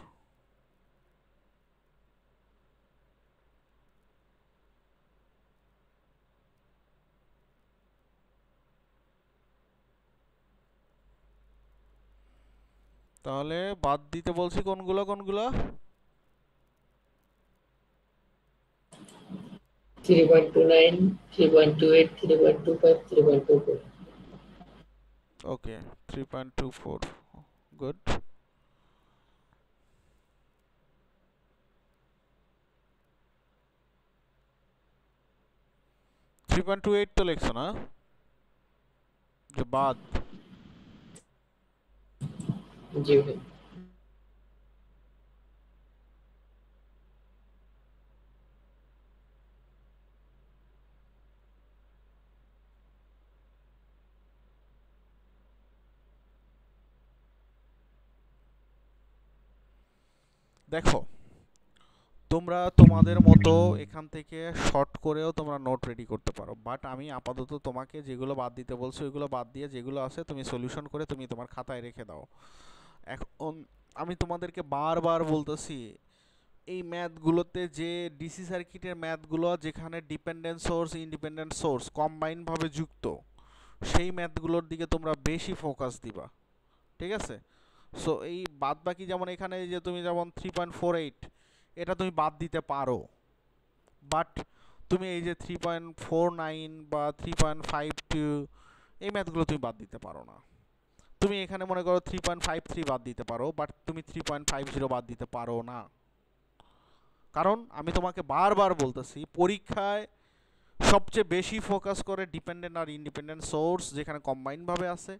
তাহলে বাদ দিতে বলছি কোনগুলো কোনগুলো? 3.29, 3.28, 3.25, 3.24। Okay, 3.24, good. Three point two eight তো লিখছো না, যে বাদ? জি ভাই। দেখো, তোমরা তোমাদের মতো এখান থেকে শর্ট করেও তোমরা নোট রেডি করতে পারো, বাট আমি আপাতত তোমাকে যেগুলো বাদ দিতে বলছি ওইগুলো বাদ দিয়ে যেগুলো আছে তুমি সলিউশন করে তুমি তোমার খাতায় রেখে দাও। এখন আমি তোমাদেরকে বারবার বলতেছি, এই ম্যাথগুলোতে যে ডিসি সার্কিটের ম্যাথগুলো যেখানে ডিপেন্ডেন্ট সোর্স ইন্ডিপেন্ডেন্ট সোর্স কম্বাইনভাবে যুক্ত, সেই ম্যাথগুলোর দিকে তোমরা বেশি ফোকাস দিবা, ঠিক আছে? সো এই বাদ বাকি, যেমন এখানে যে তুমি যেমন 3.48 এটা তুমি বাদ দিতে পারো, বাট তুমি এই যে 3.49 বা 3.52 এই ম্যাথগুলো তুমি বাদ দিতে পারো না। তুমি এখানে মনে করো 3.53 বাদ দিতে পারো, বাট তুমি 3.50 বাদ দিতে পারো না। কারণ আমি তোমাকে বারবার বলতেছি, পরীক্ষায় সবচেয়ে বেশি ফোকাস করে ডিপেন্ডেন্ট আর ইন্ডিপেন্ডেন্ট সোর্স যেখানে কম্বাইনভাবে আছে,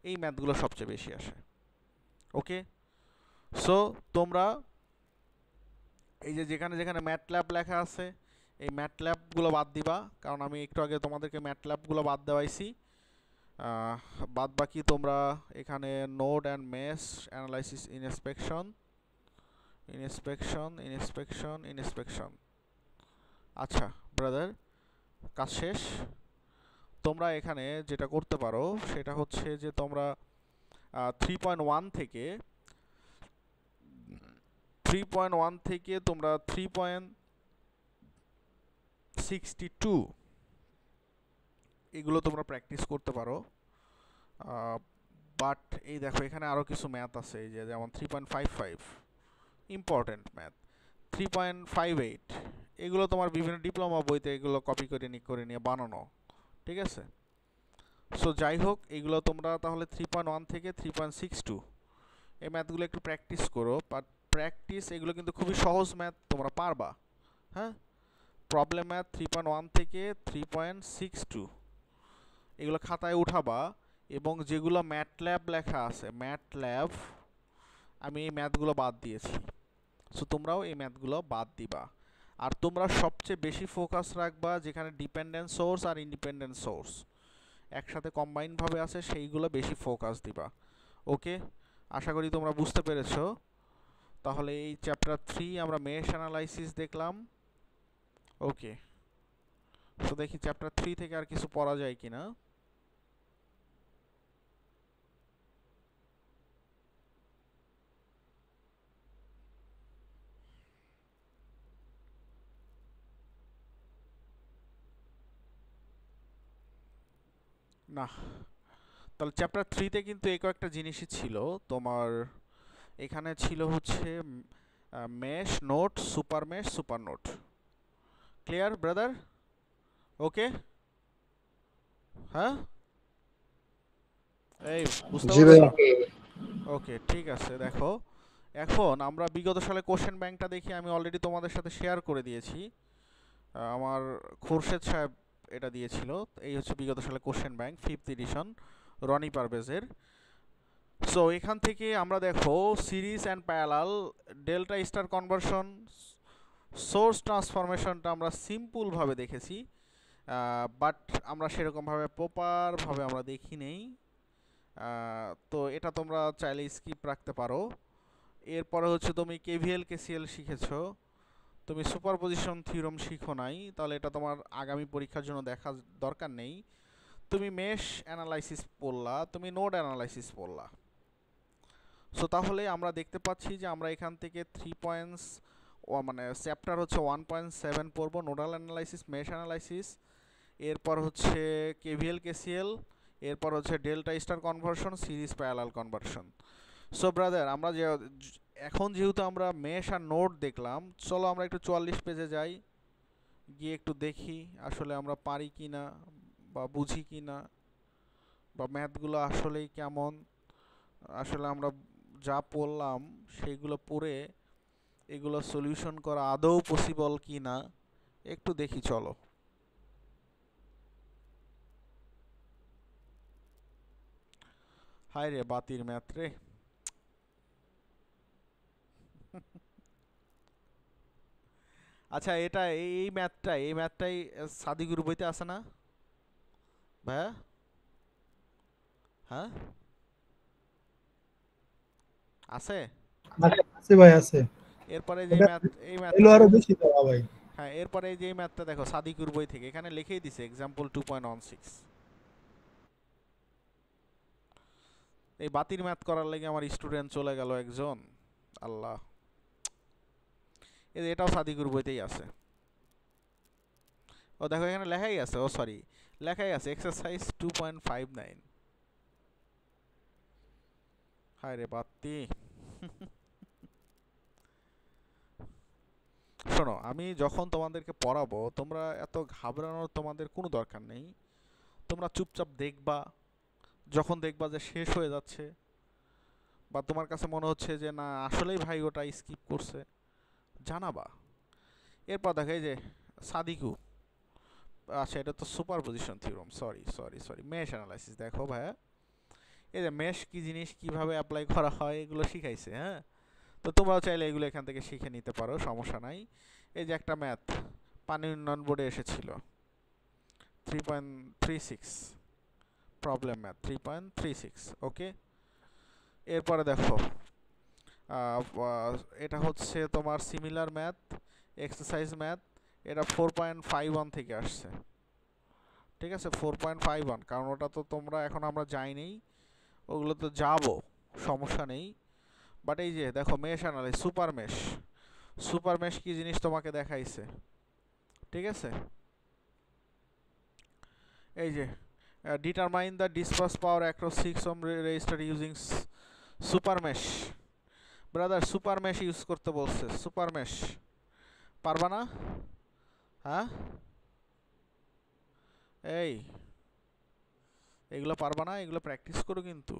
এই ম্যাথগুলো সবচেয়ে বেশি আসে। ওকে, সো তোমরা এই যে যেখানে যেখানে ম্যাটল্যাব লেখা আছে এই ম্যাটল্যাবগুলো বাদ দিবা, কারণ আমি একটু আগে তোমাদেরকে ম্যাটল্যাবগুলো বাদ দেওয়াইছি। বাদ বাকি তোমরা এখানে node and mesh analysis, inspection inspection inspection inspection. আচ্ছা ব্রাদার, কাজ শেষ। তোমরা এখানে যেটা করতে পারো সেটা হচ্ছে যে তোমরা 3.1 থেকে 3.1 থেকে তোমরা 3.62 এগুলো তোমরা প্র্যাকটিস করতে পারো। বাট এই দেখো, এখানে আরও কিছু ম্যাথ আছে, এই যে যেমন 3.55 ইম্পর্টেন্ট ম্যাথ, 3.58 এগুলো তোমার বিভিন্ন ডিপ্লোমা বইতে এগুলো কপি করে নিয়ে বানানো, ঠিক আছে? সো যাই হোক, এগুলো তোমরা তাহলে 3.1 থেকে 3.62 এই ম্যাথগুলো একটু প্র্যাকটিস করো। বাট প্র্যাকটিস এগুলো কিন্তু খুবই সহজ ম্যাথ, তোমরা পারবা। হ্যাঁ, প্রবলেম ম্যাথ 3.1 থেকে 3.62 এগুলো খাতায় উঠাবা, এবং যেগুলো ম্যাটল্যাব লেখা আছে ম্যাটল্যাব, আমি এই ম্যাথগুলো বাদ দিয়েছি, সো তোমরাও এই ম্যাথগুলো বাদ দিবা। আর তোমরা সবচেয়ে বেশি ফোকাস রাখবা যেখানে ডিপেন্ডেন্ট সোর্স আর ইন্ডিপেন্ডেন্ট সোর্স একসাথে কম্বাইনভাবে আছে, সেইগুলো বেশি ফোকাস দিবা। ওকে, আশা করি তোমরা বুঝতে পেরেছো। তাহলে এই চ্যাপ্টার 3 আমরা মেশ অ্যানালাইসিস দেখলাম। ওকে, তো দেখি চ্যাপ্টার 3 থেকে আর কিছু পড়া যায় কিনা। না, তাহলে চ্যাপ্টার 3 তে কিন্তু এই কয়েকটা জিনিসই ছিল তোমার। এখানে ছিল হচ্ছে mesh, node, super mesh, super node. Clear brother? Okay, হ্যাঁ, এই বুঝতে জি পারছো? ভাইয়া। ওকে, ঠিক আছে। দেখো, এখন আমরা বিগত সালে কোশ্চেন ব্যাংকটা দেখি, আমি অলরেডি তোমাদের সাথে শেয়ার করে দিয়েছি। আমার খুরশেদ সাহেব এটা দিয়েছিল। এই হচ্ছে বিগত সালে question bank 5th edition Roni পারভেজের। সো এখান থেকে আমরা দেখো series and parallel, delta star conversion, source ট্রান্সফরমেশনটা আমরা সিম্পলভাবে দেখেছি, বাট আমরা সেরকমভাবে প্রপারভাবে আমরা দেখি নেই। তো এটা তোমরা চাইলে স্কিপ রাখতে পারো। এরপরে হচ্ছে তুমি কেভিএল কেসিএল শিখেছো, তুমি সুপারপজিশন থিওরেম শিখো নাই, তাহলে এটা তোমার আগামী পরীক্ষার জন্য দেখা দরকার নেই। তুমি মেশ অ্যানালাইসিস পড়লা, তুমি নোড অ্যানালাইসিস পড়লা। সো তাহলে আমরা দেখতে পাচ্ছি যে আমরা এখান থেকে 3 পয়েন্টস, মানে চ্যাপ্টার হচ্ছে 1.7 পড়বো, নোডাল অ্যানালাইসিস, মেশ অ্যানালাইসিস, এরপর হচ্ছে কেভিএল কেসিএল, এরপর হচ্ছে delta star conversion, series parallel conversion. So brother, আমরা যে এখন যেহেতু আমরা মেশ আর নোড দেখলাম, চলো আমরা একটু 44 পেজে যাই, গিয়ে একটু দেখি আসলে আমরা পারি কি না বা বুঝি কি না, বা ম্যাথগুলো আসলেই কেমন, আসলে আমরা যা পড়লাম সেইগুলো পড়ে এগুলো সলিউশন করা আদৌ পসিবল কি না একটু দেখি চলো। হায় রে বাতির ম্যাথ রে। আচ্ছা, এটা এই ম্যাথটাই সাদিকুর বইতে আছে না ভাইয়া? হ্যাঁ, আছে। আছে ভাই, আছে। এরপরে যে এটা এই এলো ম্যাথটা আরো দেখো। বেশি দেওয়া ভাই। হ্যাঁ, এরপরে যে ম্যাথটা দেখো সাদিকুর বই থেকে, এখানে লিখেই দিছে এক্সাম্পল 2.16। এই বাতির ম্যাথ করার লাগে আমার স্টুডেন্ট চলে গেল একজন, আল্লাহ। এটাও সাদিকুর বইতেই আছে। ও দেখো এখানে লেখাই আছে, ও সরি, লেখাই আছে এক্সারসাইজ 2.59। হায় রে বাতি। শোনো, আমি যখন তোমাদেরকে পড়াবো তোমরা এত ঘাবড়ানোর তোমাদের কোনো দরকার নেই। তোমরা চুপচাপ দেখবা, যখন দেখবা যে শেষ হয়ে যাচ্ছে বা তোমার কাছে মনে হচ্ছে যে না আসলেই ভাই ওটা স্কিপ করছে, জানাবা। এরপর দেখো এই যে সাদিকু, আচ্ছা এটা তো super position theorem, sorry sorry sorry, mesh analysis. দেখো ভাইয়া, এই যে মেশ কি জিনিস, কিভাবে অ্যাপ্লাই করা হয়, এগুলো শিখাইছে। হ্যাঁ, তো তোমরাও চাইলে এগুলো এখান থেকে শিখে নিতে পারো, সমস্যা নাই। এই যে একটা ম্যাথ পানি উন্নয়ন বোর্ডে এসেছিল 3.36, প্রবলেম ম্যাথ 3.36। ওকে, এরপরে দেখো এটা হচ্ছে তোমার সিমিলার ম্যাথ, এক্সারসাইজ ম্যাথ, এটা 4.51 থেকে আসছে। ঠিক আছে, 4.51, কারণ ওটা তো তোমরা এখন আমরা যাইনি, ওগুলো তো যাবো, সমস্যা নেই। বাট এই যে দেখো মেশ অ্যানালাইসিস, সুপার মেশ কি জিনিস তোমাকে দেখাইছে। ঠিক আছে, এই যে determine the disperse power across 6 ohm register using super mesh. Brother, super mesh use করতে বলছে, সুপার মেশ পারবা না? হ্যাঁ, এগুলো পারবা না, এগুলো প্র্যাকটিস করো কিন্তু,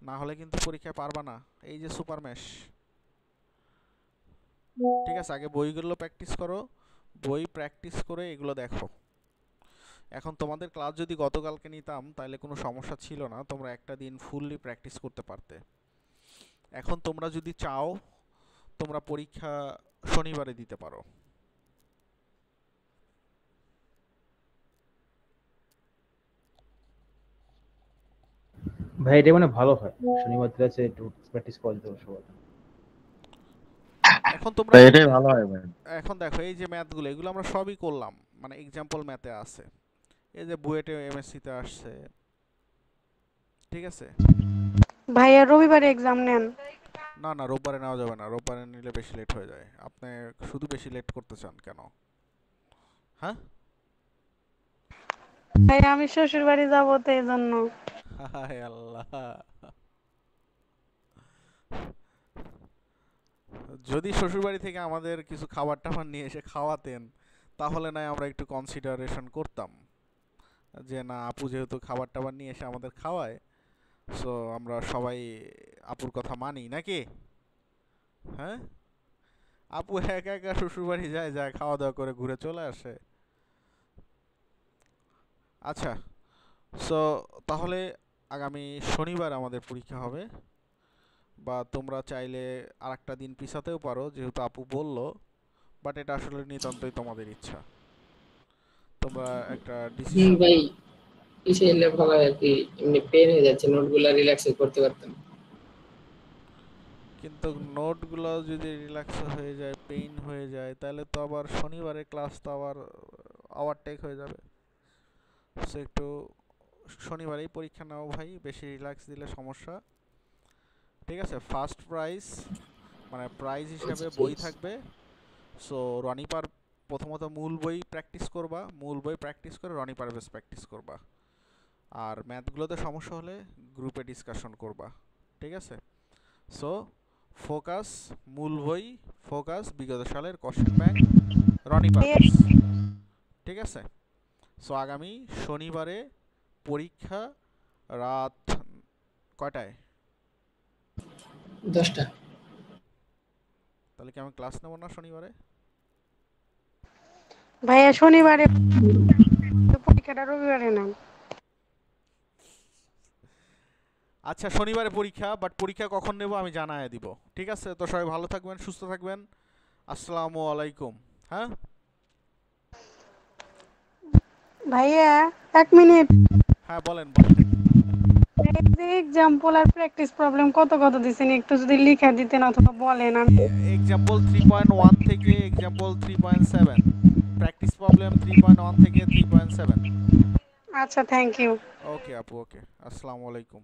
না হলে কিন্তু পরীক্ষায় পারবা না। এই যে সুপার মেশ, ঠিক আছে, আগে বইগুলো প্র্যাকটিস করো, বই প্র্যাকটিস করে এগুলো দেখো। এখন তোমাদের ক্লাস যদি গতকালকে নিতাম তাহলে কোনো সমস্যা ছিল না, তোমরা একটা দিন ফুললি প্র্যাকটিস করতে পারতে। এখন তোমরা যদি চাও তোমরা পরীক্ষা শনিবারে দিতে পারো। ভাই এটা মানে ভালো হয়, শনিবার ক্লাসে একটু প্র্যাকটিস করে দেবো সবাই। এখন তোমরা তাই এখন এটাই ভালো হয় ভাই। এখন দেখো এই যে ম্যাথগুলো এগুলো আমরা সবই করলাম, মানে এক্সাম্পল ম্যাথে আছে, এই যে বুয়েটে এমএসসিতে আসছে, ঠিক আছে। ভাইয়া রবিবারে এক্সাম নেন? না না, রোববারে নেওয়া যাবে না, রোববারে নিলে বেশি লেট হয়ে যায়। আপনি শুধু বেশি লেট করতে চান কেন? হ্যাঁ ভাইয়া আমি শ্বশুর বাড়ি যাবো তো এই জন্য। হায় আল্লাহ, যদি শ্বশুরবাড়ি থেকে আমাদের কিছু খাবার টাবার নিয়ে এসে খাওয়াতেন তাহলে নয় আমরা একটু কনসিডারেশন করতাম, যে না আপু যেহেতু খাবার টাবার নিয়ে এসে আমাদের খাওয়ায়, সো আমরা সবাই আপুর কথা মানি নাকি। হ্যাঁ, আপু একা একা শ্বশুরবাড়ি যায়, যায় খাওয়া দাওয়া করে ঘুরে চলে আসে। আচ্ছা, সো তাহলে আগামী শনিবার আমাদের পরীক্ষা হবে, বা তোমরা চাইলে আরেকটা দিন পিছাতেও পারো যেহেতু আপু বলল, বাট এটা আসলে নিতান্তই তোমাদের ইচ্ছা, তোমরা একটা ডিসিশন। ভাই কিসে এলে ভালো হয় আর কি, এমনি পেন হয়ে যাচ্ছে, নোটগুলা রিল্যাক্সে করতে পারতাম। কিন্তু নোটগুলো যদি রিল্যাক্স হয়ে যায়, পেইন হয়ে যায়, তাহলে তো আবার শনিবারে ক্লাস তো আবার ওভারটেক হয়ে যাবে। সো একটু শনিবারেই পরীক্ষা নাও ভাই, বেশি রিল্যাক্স দিলে সমস্যা। ঠিক আছে, ফার্স্ট প্রাইজ মানে প্রাইজ হিসেবে বই থাকবে। সো রনিপার প্রথমত মূল বই প্র্যাকটিস করবা, মূল বই প্র্যাকটিস করে রনিপার বেস প্র্যাকটিস করবা, আর ম্যাথগুলোতে সমস্যা হলে গ্রুপে ডিসকাশন করবা, ঠিক আছে। সো ফোকাস মূল বই, ফোকাস বিগত সালের কোশ্চেন ব্যাংক, রনিপার বেস, ঠিক আছে। সো আগামী শনিবারে পরীক্ষা রাত কয়টায়? 10টা। তাহলে কি আমি ক্লাস নেব না শনিবারে? ভাইয়া শনিবারে পরীক্ষাটা রবিবারে নেন। আচ্ছা শনিবারে পরীক্ষা, বাট পরীক্ষা কখন নেব আমি জানায় দিব, ঠিক আছে। তো সবাই ভালো থাকবেন, সুস্থ থাকবেন, আসসালামু আলাইকুম। হ্যাঁ ভাইয়া 1 মিনিট, হ্যাঁ বলেন বলেন। এই যে এক্সাম্পল আর প্র্যাকটিস প্রবলেম কত কত দিছেন একটু যদি লিখে দিতেন অথবা বলেন। আমি এক্সাম্পল 3.1 থেকে এক্সাম্পল 3.7, প্র্যাকটিস প্রবলেম 3.1 থেকে 3.7। আচ্ছা থ্যাংক ইউ। ওকে আপু, ওকে, আসসালামু আলাইকুম।